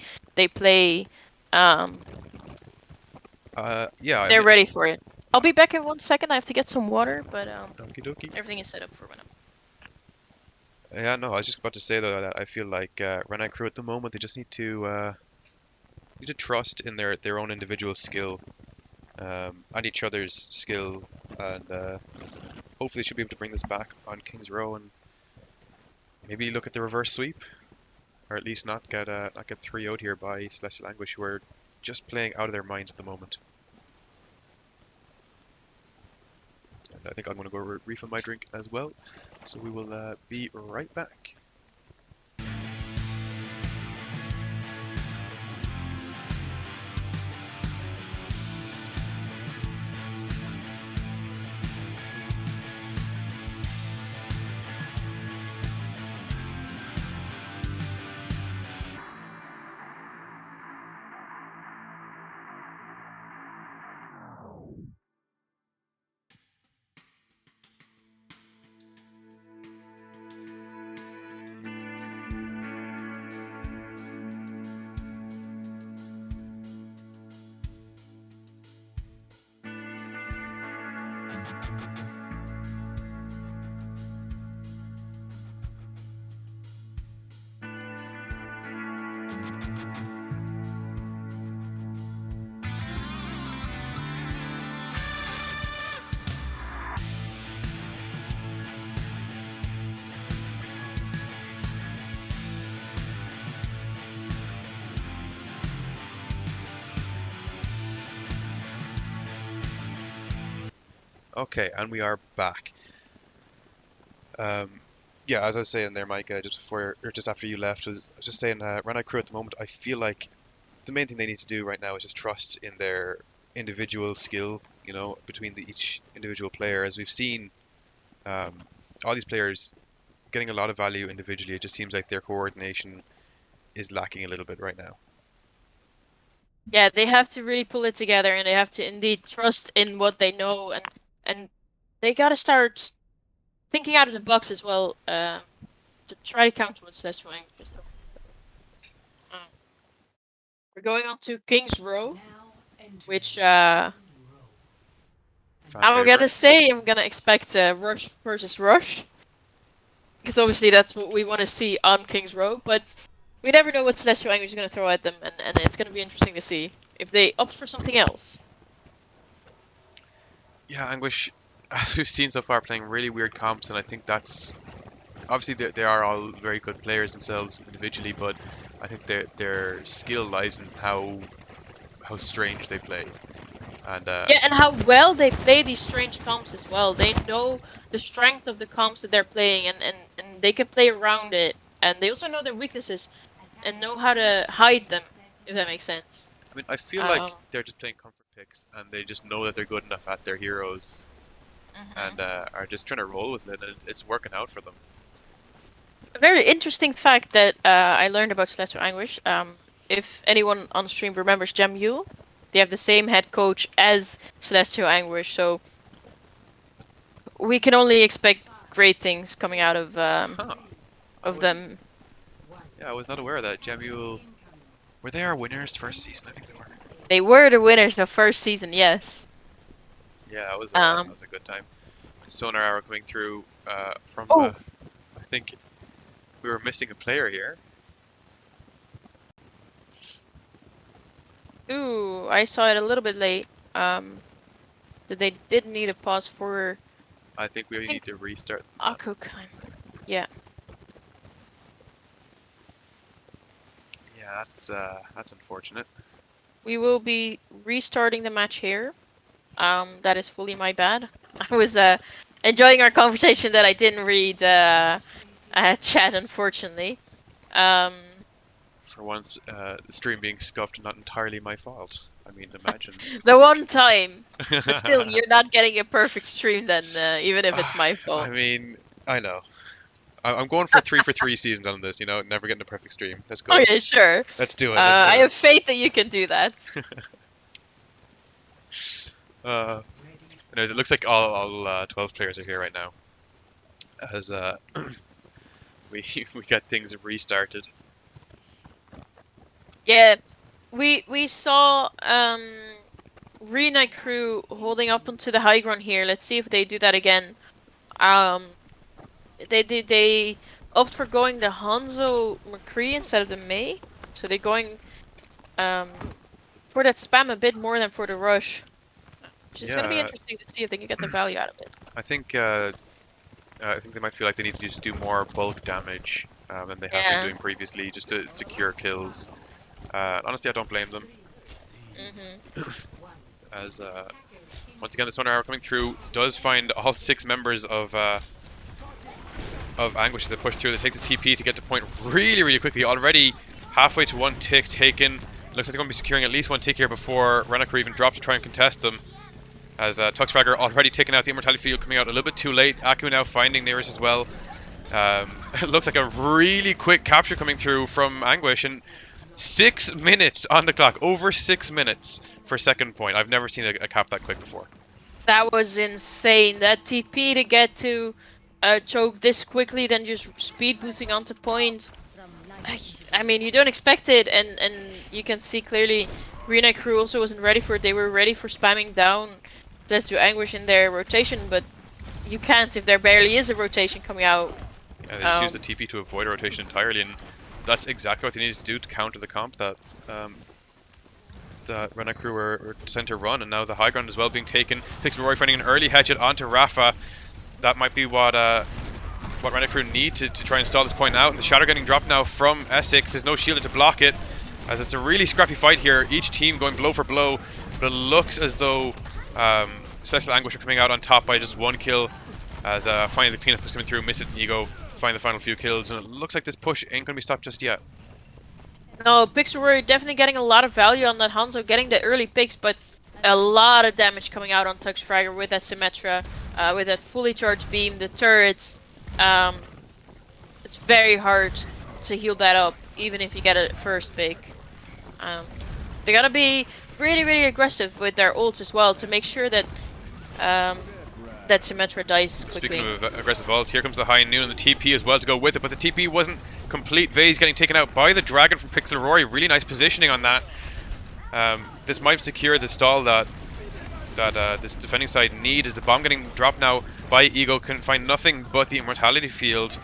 play. Um, Yeah, I they're mean, ready for it. I'll be back in 1 second. I have to get some water, but okie dokie. everything is set up for when I'm. Yeah, no, I was just about to say though that I feel like Renai Crew at the moment they just need to trust in their own individual skill and each other's skill, and hopefully they should be able to bring this back on King's Row and maybe look at the reverse sweep, or at least not get 3-0'd here by Celestial Anguish, who are just playing out of their minds at the moment. And I think I'm going to go refill my drink as well, so we will be right back. Okay, and we are back. Um, yeah, as I was saying there, Mike, just before or just after you left, was just saying, Renai Crew at the moment, I feel like the main thing they need to do right now is just trust in their individual skill, you know, between each individual player. As we've seen, um, all these players getting a lot of value individually. It just seems like their coordination is lacking a little bit right now. Yeah, they have to really pull it together, and they have to indeed trust in what they know, and they gotta start thinking out of the box as well, to try to counter what Celestial Anguish is doing. We're going on to King's Row, which Fan I'm gonna favorite. say I'm gonna expect Rush versus Rush, because obviously that's what we want to see on King's Row, but we never know what Celestial Anguish is gonna throw at them, and it's gonna be interesting to see if they opt for something else. Yeah, Anguish, as we've seen so far, playing really weird comps, and I think that's obviously they are all very good players themselves individually, but I think their skill lies in how strange they play. And Yeah, and how well they play these strange comps as well. They know the strength of the comps that they're playing, and they can play around it. And they also know their weaknesses and know how to hide them, if that makes sense. I mean, I feel Um, like they're just playing comfort picks, and they just know that they're good enough at their heroes, and mhm. are just trying to roll with it, and it's working out for them. A very interesting fact that I learned about Celestial Anguish. If anyone on stream remembers Jam Yule, they have the same head coach as Celestial Anguish, so we can only expect great things coming out Huh? I of wasn't. them. Yeah, I was not aware of that. Jamul, were they our winners first season? I think they were. They were the winners of first season, yes. Yeah, that Um, was a good time. the sonar arrow coming through from. Oh, I think we were missing a player here. ooh, I saw it a little bit late. That they did need a pause for I think we need to restart the map. Akukan. Yeah. Yeah, that's unfortunate. We will be restarting the match here. That is fully my bad. I was enjoying our conversation that I didn't read chat, unfortunately. For once, the stream being scuffed, not entirely my fault. I mean, imagine. The one time, but still, you're not getting a perfect stream then, even if it's my fault. I mean, I know. I'm going for 3 for 3 seasons on this, you know, never getting a perfect stream. Let's go. Okay, sure. Let's do it. Let's do I it. have faith that you can do that. Anyways, it looks like all 12 players are here right now, as we we got things restarted. Yeah, we saw Renai crew holding up onto the high ground here. Let's see if they do that again. They opt for going the Hanzo McCree instead of the Mei, so they're going for that spam a bit more than for the rush. Which is gonna be interesting to see if they can get the value out of it. I think they might feel like they need to just do more bulk damage than they have been doing previously, just to secure kills. Honestly, I don't blame them. As once again, the sonar arrow coming through does find all 6 members of Anguish as they push through. They take the TP to get to point really, really quickly. Already halfway to 1 tick taken. Looks like they're going to be securing at least 1 tick here before Renai even drop to try and contest them. As Tuxfragger already taking out the Immortality Field, coming out a little bit too late. Aku now finding Nearest as well. It looks like a really quick capture coming through from Anguish, and 6 minutes on the clock. Over 6 minutes for second point. I've never seen a cap that quick before. That was insane. That TP to get to choke this quickly, then just speed boosting onto point. I mean, you don't expect it, and you can see clearly Renai crew also wasn't ready for it. They were ready for spamming down Let's do Anguish in their rotation, but you can't if there barely is a rotation coming out. Yeah, they just use the TP to avoid a rotation entirely, and that's exactly what they needed to do to counter the comp that that Renai crew were sent to run, and now the high ground as well being taken. Pixel finding an early headshot onto Rafa. That might be what Renai crew need to try and stall this point out. And the shatter getting dropped now from Essex. There's no shielder to block it, as it's a really scrappy fight here. Each team going blow for blow, but it looks as though Celestial Anguish are coming out on top by just 1 kill, as finally the cleanup is coming through. Miss it and Ego find the final few kills, and it looks like this push ain't going to be stopped just yet. No, Pixel were definitely getting a lot of value on that Hanzo, getting the early picks, but a lot of damage coming out on Tuxfragger with that Symmetra, with that fully charged beam, the turrets. It's very hard to heal that up, even if you get a first pick. They gotta be really, really aggressive with their ults as well to make sure that that Symmetra dies quickly. Speaking of aggressive ults, here comes the high noon and the TP as well to go with it, but the TP wasn't complete. Vay's getting taken out by the Dragon from Pixel Rory. Really nice positioning on that. This might secure the stall that this defending side need, as the bomb getting dropped now by Ego can find nothing but the Immortality Field,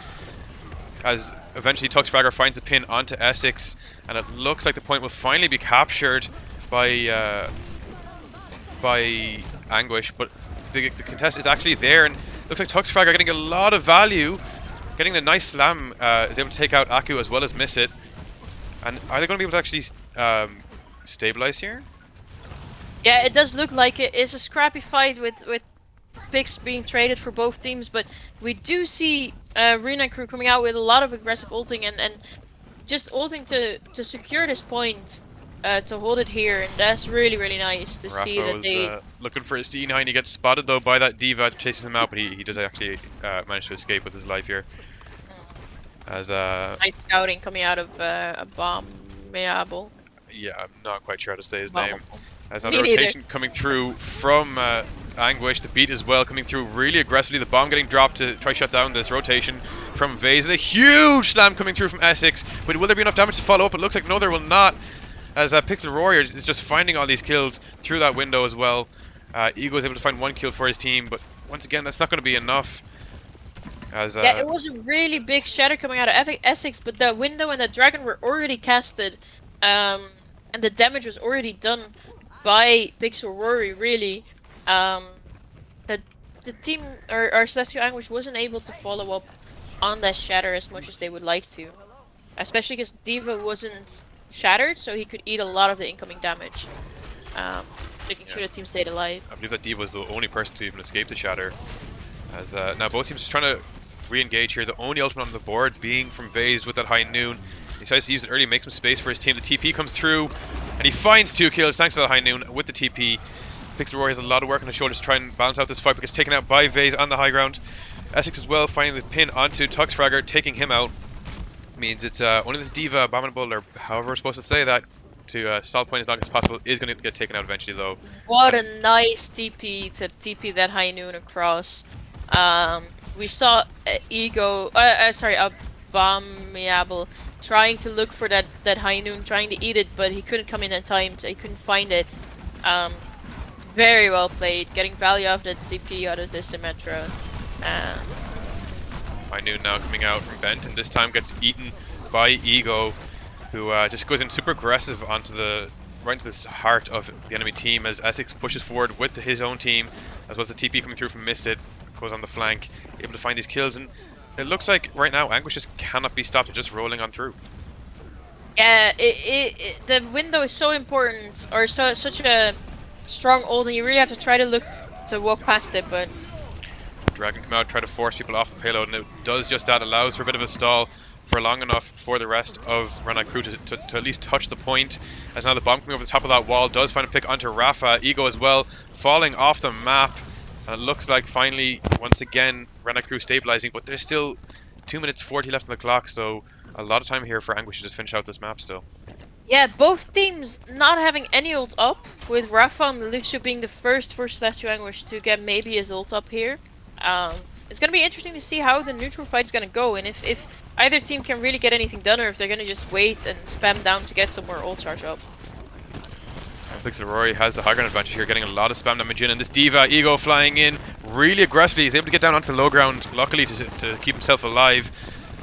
as eventually Tuxfragger finds the pin onto Essex, and it looks like the point will finally be captured by Anguish, but the contest is actually there, and looks like Tuxfragger getting a lot of value, getting a nice slam, is able to take out Aku as well as miss it. And are they going to be able to actually stabilize here? Yeah, it does look like it is a scrappy fight with picks being traded for both teams, but we do see Renai crew coming out with a lot of aggressive ulting and just ulting to secure this point, to hold it here, and that's really, really nice to see that they... looking for a C9, he gets spotted though by that D.Va, chases him out, but he does actually manage to escape with his life here. As nice scouting coming out of Abominable. Yeah, I'm not quite sure how to say his name. As Me another rotation neither. coming through from Anguish, the beat as well coming through really aggressively. The bomb getting dropped to try shut down this rotation from Vay's, and a huge slam coming through from Essex. But will there be enough damage to follow up? It looks like no, there will not, as Pixel Warrior is just finding all these kills through that window as well. Ego is able to find 1 kill for his team, but once again, that's not going to be enough. As Yeah, it was a really big shatter coming out of Essex, but the window and the dragon were already casted, and the damage was already done by Pixel Rory. Really, the the team or Celestial Anguish wasn't able to follow up on that shatter as much as they would like to, especially because Diva wasn't shattered, so he could eat a lot of the incoming damage, making sure the team stayed alive. I believe that Diva was the only person to even escape the shatter. As now both teams are trying to re-engage here. The only ultimate on the board being from Vase with that high noon. He decides to use it early, make some space for his team. The TP comes through, and he finds 2 kills thanks to the high noon with the TP. Pixel Roy has a lot of work on his shoulders to try and balance out this fight, but gets taken out by Vase on the high ground. Essex as well, finding the pin onto Tuxfragger, taking him out. Means it's only this Diva Abominable, or however we're supposed to say that, to stall point as long as possible, is going to get taken out eventually though. What a nice TP to TP that high noon across. We saw Abominable trying to look for that high noon, trying to eat it, but he couldn't come in time, so he couldn't find it. Very well played, getting value out of the TP out of this Symmetra. High noon now coming out from Bent, and this time gets eaten by Ego, who just goes in super aggressive onto right into the heart of the enemy team as Essex pushes forward with his own team, as well as the TP coming through from Misted, goes on the flank, able to find these kills, and it looks like right now Anguish just cannot be stopped, just rolling on through. Yeah, the window is so important, or such a strong ult, and you really have to try to look to walk past it, but... Dragon come out, try to force people off the payload, and it does just that, allows for a bit of a stall for long enough for the rest of Renai crew to at least touch the point. As now the bomb coming over the top of that wall does find a pick onto Rafa. Ego as well, falling off the map. And it looks like finally, once again, Renai crew stabilizing, but there's still 2 minutes 40 left on the clock, so a lot of time here for Anguish to just finish out this map still. Yeah, both teams not having any ult up, with Rafa and Lucio being the first for Celestial Anguish to get maybe his ult up here. It's going to be interesting to see how the neutral fight is going to go, and if either team can really get anything done, or if they're going to just wait and spam down to get some more ult charge up. Pixel Rory has the high ground advantage here, getting a lot of spam damage in, and this Diva Ego flying in really aggressively. He's able to get down onto the low ground, luckily to keep himself alive.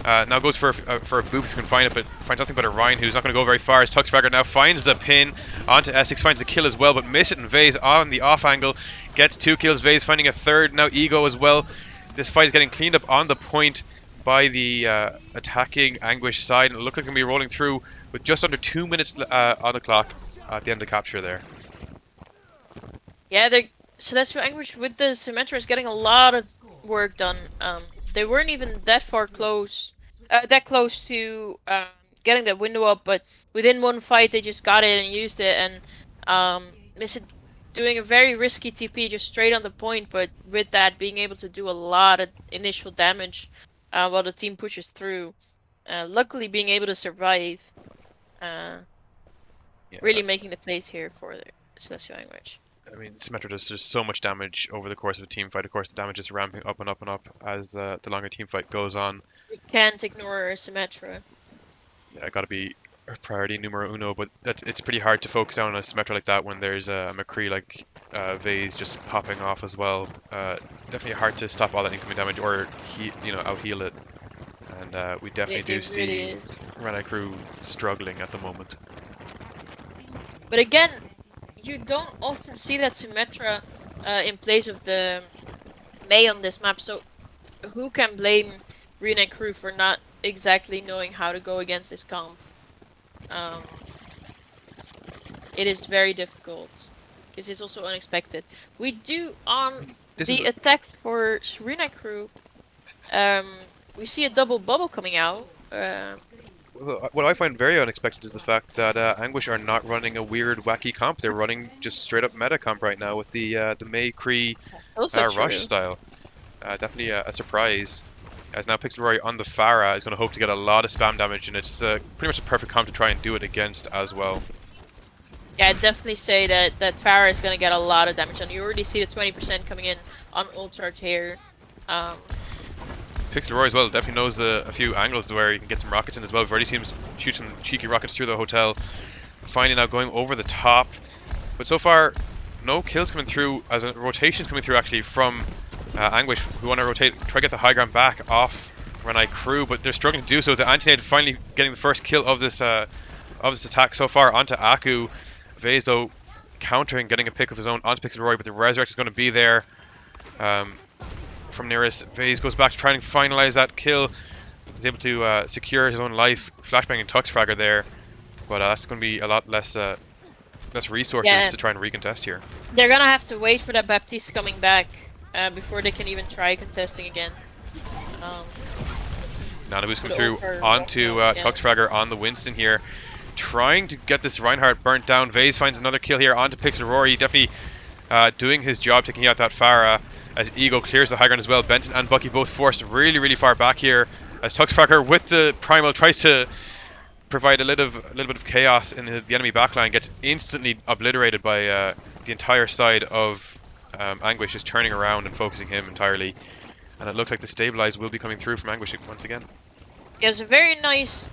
Now goes for a boop if you can find it, but finds nothing but a Ryan, who's not going to go very far, as Tuxfragger now finds the pin onto Essex, finds the kill as well, but miss it, and Vase on the off angle gets 2 kills. Vase finding a third, now Ego as well. This fight is getting cleaned up on the point by the attacking Anguish side, and it looks like we're going to be rolling through with just under 2 minutes on the clock at the end of capture there. Yeah, Celestial Anguish with the Symmetra is getting a lot of work done. They weren't even that close to getting the window up, but within one fight they just got it and used it, and Misted doing a very risky TP just straight on the point, but with that being able to do a lot of initial damage while the team pushes through. Luckily being able to survive. Really making the plays here for the Celestial Anguish. I mean, Symmetra does just so much damage over the course of a team fight. Of course, the damage is ramping up and up and up as the longer team fight goes on. We can't ignore Symmetra. Yeah, gotta be priority numero uno, but it's pretty hard to focus down on a Symmetra like that when there's a McCree like Vase just popping off as well. Definitely hard to stop all that incoming damage or out heal it. And we definitely do see Renai crew struggling at the moment. But again, you don't often see that Symmetra in place of the Mei on this map, so who can blame Renai crew for not exactly knowing how to go against this comp? It is very difficult, because it's also unexpected. We do, on the attack for Renai crew, we see a double bubble coming out. What I find very unexpected is the fact that Anguish are not running a weird, wacky comp. They're running just straight up meta comp right now with the Mei Cree rush style. Definitely a surprise. As now Pixel Rory on the Pharah is going to hope to get a lot of spam damage, and it's pretty much a perfect comp to try and do it against as well. Yeah, I'd definitely say that Pharah is going to get a lot of damage, and you already see the 20% coming in on ult charge here. Pixel Rory as well definitely knows a few angles where he can get some rockets in as well. We've already seen him shoot some cheeky rockets through the hotel. Finally now going over the top. But so far, no kills coming through, as a rotation coming through actually from Anguish, who want to rotate, try to get the high ground back off Renai crew, but they're struggling to do so. The anti-nade finally getting the first kill of this attack so far onto Aku. Vase though countering, getting a pick of his own onto Pixelroy, but the resurrect is going to be there from nearest. Vase goes back to trying to finalize that kill. He's able to secure his own life. Flashbang and Tuxfragger there, but that's going to be a lot less resources to try and recontest here. They're gonna have to wait for that Baptiste coming back before they can even try contesting again. Nanabu's coming through onto Tuxfragger on the Winston here, trying to get this Reinhardt burnt down. Vase finds another kill here onto Pixel Rory, definitely doing his job, taking out that Pharah as Ego clears the high ground as well. Benton and Bucky both forced really, really far back here as Tuxfragger with the Primal tries to provide a little bit of chaos in the enemy backline, gets instantly obliterated by the entire side of Anguish, just turning around and focusing him entirely. And it looks like the stabilize will be coming through from Anguish once again. Yeah, it's a very nice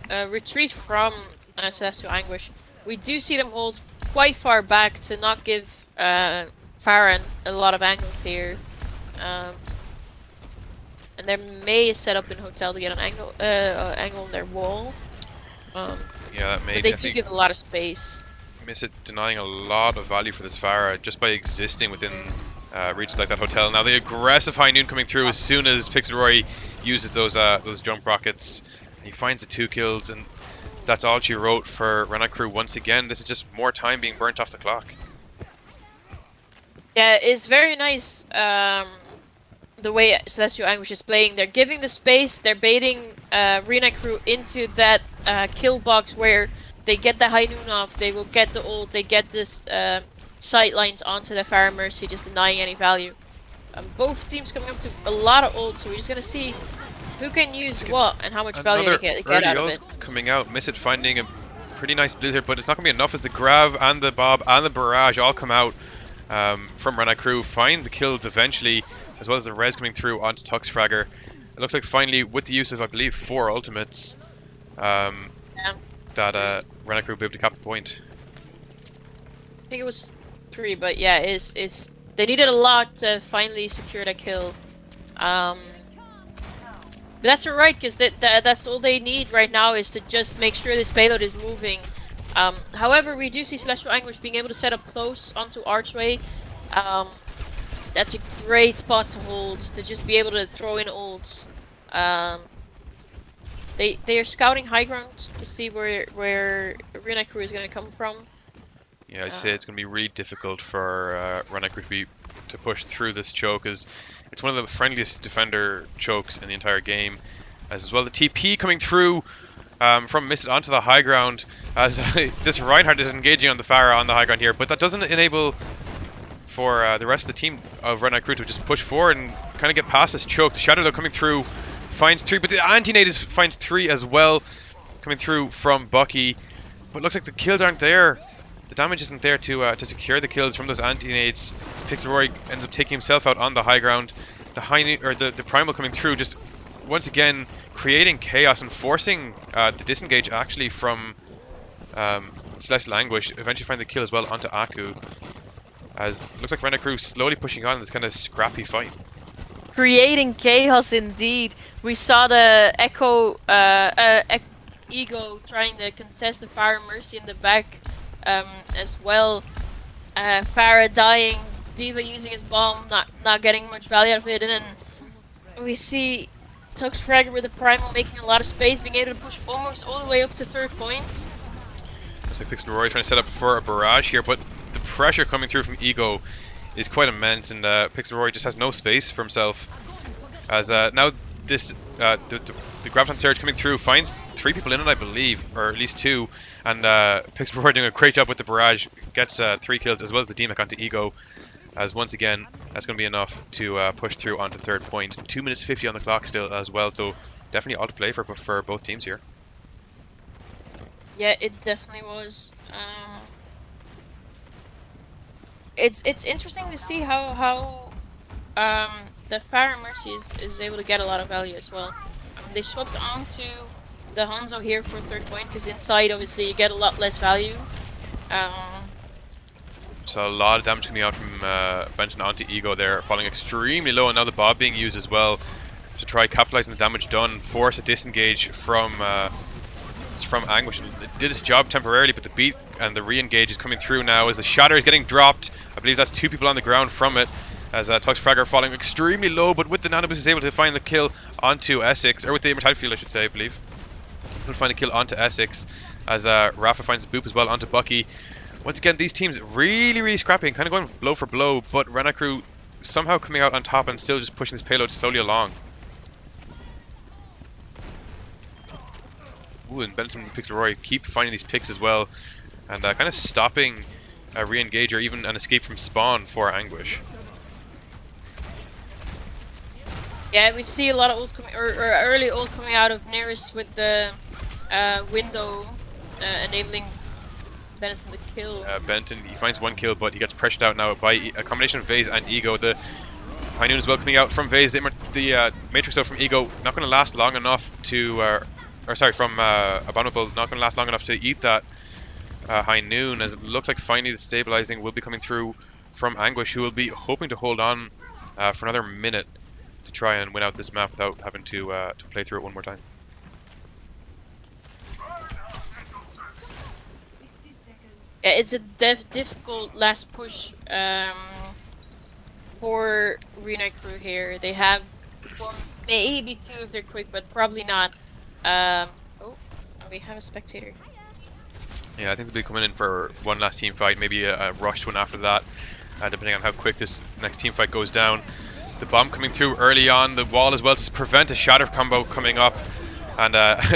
retreat from Celestial Anguish. We do see them hold quite far back to not give Farah a lot of angles here. And their May is set up in Hotel to get an angle on their wall. Yeah, that may. But they do give a lot of space. Miss it, denying a lot of value for this Farah just by existing within regions like that Hotel. Now the aggressive High Noon coming through as soon as Pixelroy uses those jump rockets. He finds the 2 kills, and that's all she wrote for Renai crew once again. This is just more time being burnt off the clock. Yeah, it's very nice. The way Celestial Anguish is playing, they're giving the space, they're baiting Renai crew into that kill box where they get the High Noon off, they will get the ult, they get this sight lines onto the Pharah Mercy, just denying any value. Both teams coming up to a lot of ult, so we're just gonna see who can use what and how much value they get out of it. Coming out, Miss it finding a pretty nice blizzard, but it's not gonna be enough as the Grav and the Bob and the Barrage all come out from Renai crew, find the kills eventually, as well as the res coming through onto Tuxfragger. It looks like finally, with the use of, I believe, 4 ultimates, that Renai crew will be able to cap the point. I think it was 3, but yeah, it's they needed a lot to finally secure that kill. But that's alright, because that's all they need right now is to just make sure this payload is moving. However, we do see Celestial Anguish being able to set up close onto Archway. That's a great spot to hold, to just be able to throw in ults. They are scouting high ground to see where Renai crew is going to come from. Yeah, I'd say it's going to be really difficult for Renai crew to push through this choke, as it's one of the friendliest defender chokes in the entire game. As well, the TP coming through from Misted onto the high ground, as this Reinhardt is engaging on the Pharah on the high ground here, but that doesn't enable for the rest of the team of Renai crew to just push forward and kind of get past this choke. The Shadow, though, coming through, finds 3, but the anti-nade finds 3 as well, coming through from Bucky. But it looks like the kills aren't there. The damage isn't there to secure the kills from those anti-nades. Pixelroy ends up taking himself out on the high ground. The Primal coming through, just once again creating chaos and forcing the disengage actually from Celestial Anguish. Eventually find the kill as well onto Aku. As it looks like Renai crew slowly pushing on in this kind of scrappy fight. Creating chaos indeed. We saw the Ego trying to contest the Pharah Mercy in the back as well. Pharah dying, D.Va using his bomb, not getting much value out of it, and then we see Tuxfragger with the Primal making a lot of space, being able to push almost all the way up to 3rd point. Looks like Pixelroy trying to set up for a barrage here, but the pressure coming through from Ego is quite immense, and Pixelroy just has no space for himself. As now this the Graviton Surge coming through finds 3 people in it, I believe, or at least 2, and Pixelroy doing a great job with the barrage, gets 3 kills as well as the DMAC onto Ego. As once again, that's going to be enough to push through onto 3rd point. 2 minutes 50 on the clock still as well, so definitely all to play for both teams here. Yeah, it definitely was. It's interesting to see how the Pharah Mercy is able to get a lot of value as well. They swapped onto the Hanzo here for 3rd point, because inside obviously you get a lot less value. So a lot of damage coming out from Benton onto Ego there, falling extremely low, and now the Bob being used as well to try capitalizing the damage done, force a disengage from Anguish. It did its job temporarily, but the beat and the re-engage is coming through now as the Shatter is getting dropped. I believe that's 2 people on the ground from it, as Tuxfragger falling extremely low, but with the Nano Boost is able to find the kill onto Essex, or with the Immortality Field I should say, I believe. He'll find a kill onto Essex, as Rafa finds the boop as well onto Bucky. Once again, these teams really scrappy and kind of going blow for blow, but Renai Crew somehow coming out on top and still just pushing this payload slowly along. Ooh, and Benton picks Roy keep finding these picks as well, and kind of stopping a re-engage or even an escape from spawn for Anguish. Yeah, we see a lot of ult coming, or early ult coming out of Nearest with the window enabling Benton the kill. Benton, he finds 1 kill, but he gets pressured out now by a combination of Vase and Ego. The High Noon as well coming out from Vase. The Matrix though from Ego not going to last long enough to, from Abominable, not going to last long enough to eat that High Noon, as it looks like finally the stabilizing will be coming through from Anguish, who will be hoping to hold on for another minute to try and win out this map without having to play through it one more time. Yeah, it's a difficult last push for Renai Crew here. They have maybe 2 if they're quick, but probably not. Oh, we have a spectator. Yeah, I think they'll be coming in for one last team fight, maybe a rushed one after that, depending on how quick this next team fight goes down. The bomb coming through early on the wall as well to prevent a shatter combo coming up, and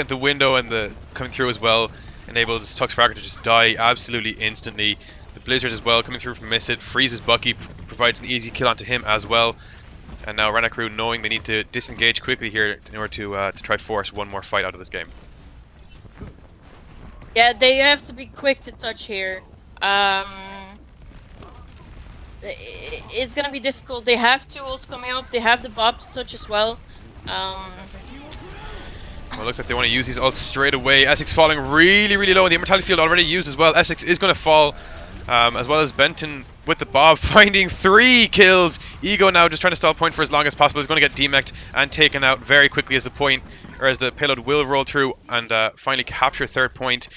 the window and the coming through as well enables Tuxfragger to just die absolutely instantly. The Blizzard as well coming through from Miss It, freezes Bucky, provides an easy kill onto him as well. And now Renai Crew knowing they need to disengage quickly here in order to try force one more fight out of this game. Yeah, they have to be quick to touch here. It's gonna be difficult. They have 2 ults coming up. They have the Bob to touch as well. Well, it looks like they want to use these ults straight away. Essex falling really low. The Immortality Field already used as well. Essex is going to fall, as well as Benton with the Bob finding 3 kills. Ego now just trying to stall point for as long as possible. He's going to get demeched and taken out very quickly as the payload will roll through and finally capture 3rd point.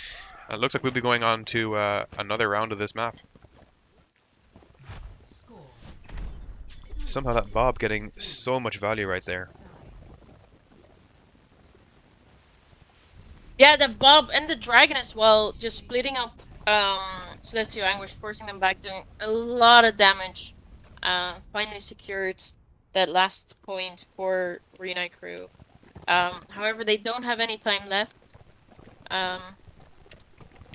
It looks like we'll be going on to another round of this map. Somehow that Bob getting so much value right there. Yeah, the Bob and the Dragon as well, just splitting up Celestial Anguish, forcing them back, doing a lot of damage. Finally secured that last point for Renai Crew. However, they don't have any time left,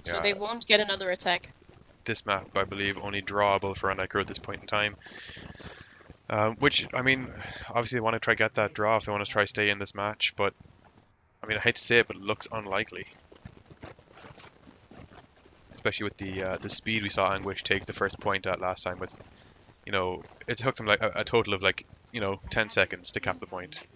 so they won't get another attack. This map, I believe, only drawable for Renai Crew at this point in time. Which, I mean, obviously they want to try get that draw if they want to try stay in this match, but I mean, I hate to say it, but it looks unlikely. Especially with the speed we saw Anguish take the first point at last time. With, you know, it took them like a total of 10 seconds to cap the point.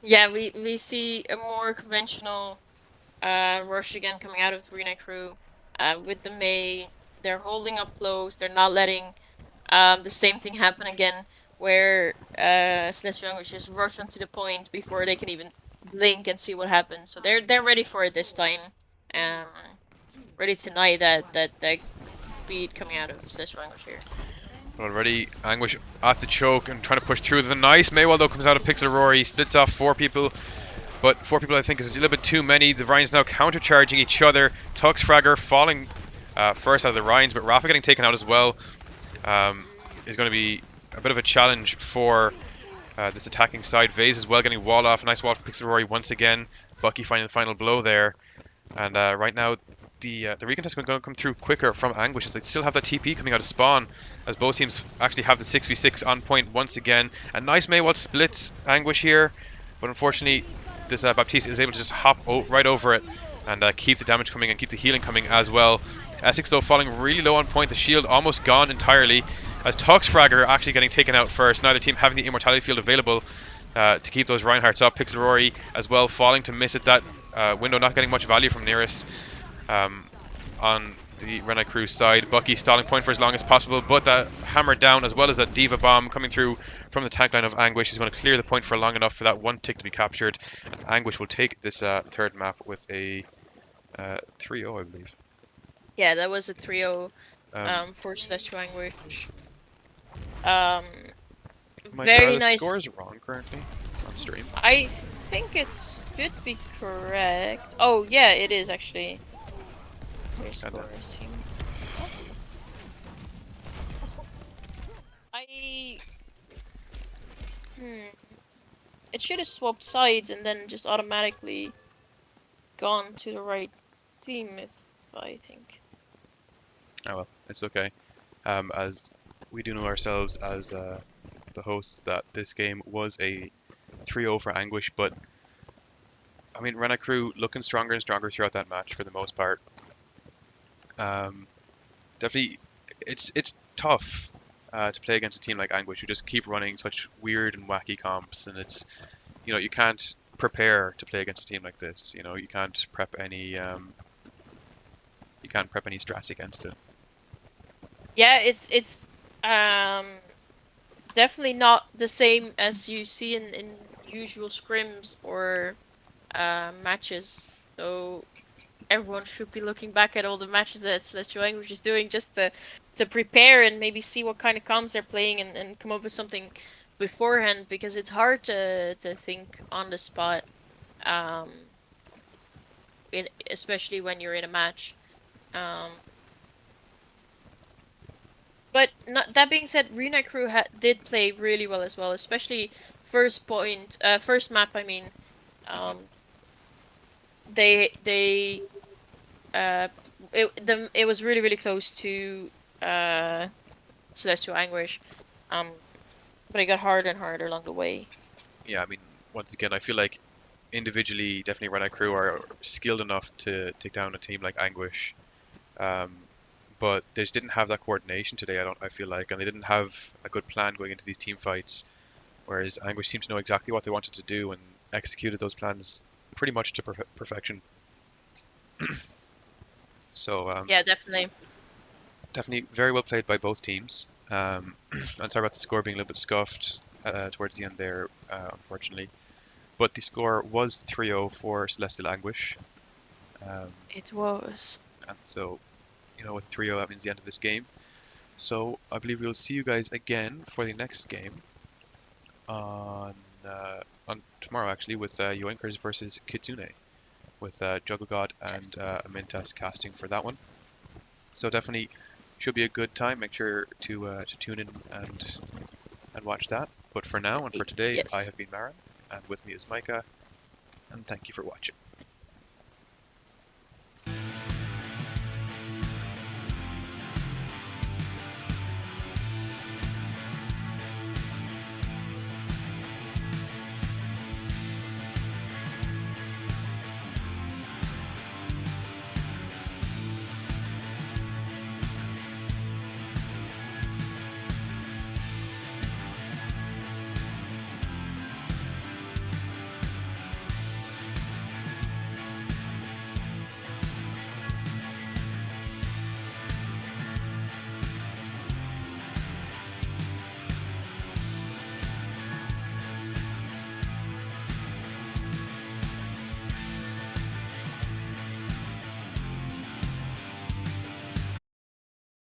Yeah, we see a more conventional rush again coming out of Renai Crew. With the Mei, they're holding up close. They're not letting the same thing happen again, where Celestial Anguish just rush onto the point before they can even blink and see what happens. So they're ready for it this time, ready to deny that speed coming out of Celestial Anguish here. Already Anguish at the choke and trying to push through. The nice Maywell though comes out of Pixel Rory, splits off 4 people. But 4 people I think is a little bit too many. The Ryans now countercharging each other. Tuxfragger falling first out of the Ryans, but Rafa getting taken out as well. Is going to be a bit of a challenge for this attacking side. Vase as well getting wall off. Nice wall for Pixel Rory once again. Bucky finding the final blow there. And right now the recontest is going to come through quicker from Anguish, as they still have that TP coming out of spawn, as both teams actually have the 6v6 on point once again. And nice Maywell splits Anguish here, but unfortunately this Baptiste is able to just hop right over it and keep the damage coming and keep the healing coming as well. Essex though falling really low on point, the shield almost gone entirely, as Tuxfragger actually getting taken out first. Neither team having the Immortality Field available, to keep those Reinhardts up. Pixel Rory as well falling to miss it. That window not getting much value from Nearest on the Renai crew side. Bucky stalling point for as long as possible, but that hammer down as well as that Diva bomb coming through from the tank line of Anguish is going to clear the point for long enough for that one tick to be captured. And Anguish will take this third map with a 3-0, I believe. Yeah, that was a 3-0 Um, for Celestial Anguish. Um, Are very the nice. scores wrong currently on stream? I think it should be correct. Oh, yeah, it is actually. Their Goddamn. score seem. I. Hmm. It should have swapped sides and then just automatically gone to the right team, if I think. Oh well, it's okay. As we do know ourselves as the hosts that this game was a 3-0 for Anguish, but I mean, Renai crew looking stronger and stronger throughout that match for the most part. Um, Definitely, it's tough to play against a team like Anguish who just keep running such weird and wacky comps, and it's you can't prepare to play against a team like this. You can't prep any strats against it. Yeah, it's um definitely not the same as you see in usual scrims or matches. So everyone should be looking back at all the matches that Celestial Anguish is doing just to prepare and maybe see what kind of comms they're playing and come up with something beforehand because it's hard to think on the spot, um, especially when you're in a match. Um, but not, that being said, Rena Crew did play really well as well, especially first map. I mean, um, they it was really close to Celestial Anguish. Um, but it got harder and harder along the way. Yeah, I mean, once again, I feel like individually, definitely Renai crew are skilled enough to take down a team like Anguish. Um, but they just didn't have that coordination today. I feel like, and they didn't have a good plan going into these team fights. Whereas Anguish seemed to know exactly what they wanted to do and executed those plans pretty much to perfection. So Yeah, definitely. definitely very well played by both teams. I'm sorry about the score being a little bit scuffed towards the end there, unfortunately. But the score was 3-0 for Celestial Anguish. Um, It was. and so, with 3-0, that means the end of this game. So I believe we'll see you guys again for the next game on on tomorrow, actually, with Yoinkers versus Kitsune, with Juggle God and Yes. Amintas casting for that one. So definitely should be a good time. Make sure to tune in and watch that. But for now and for today, I Yes. have been Marin, and with me is Micah, and thank you for watching.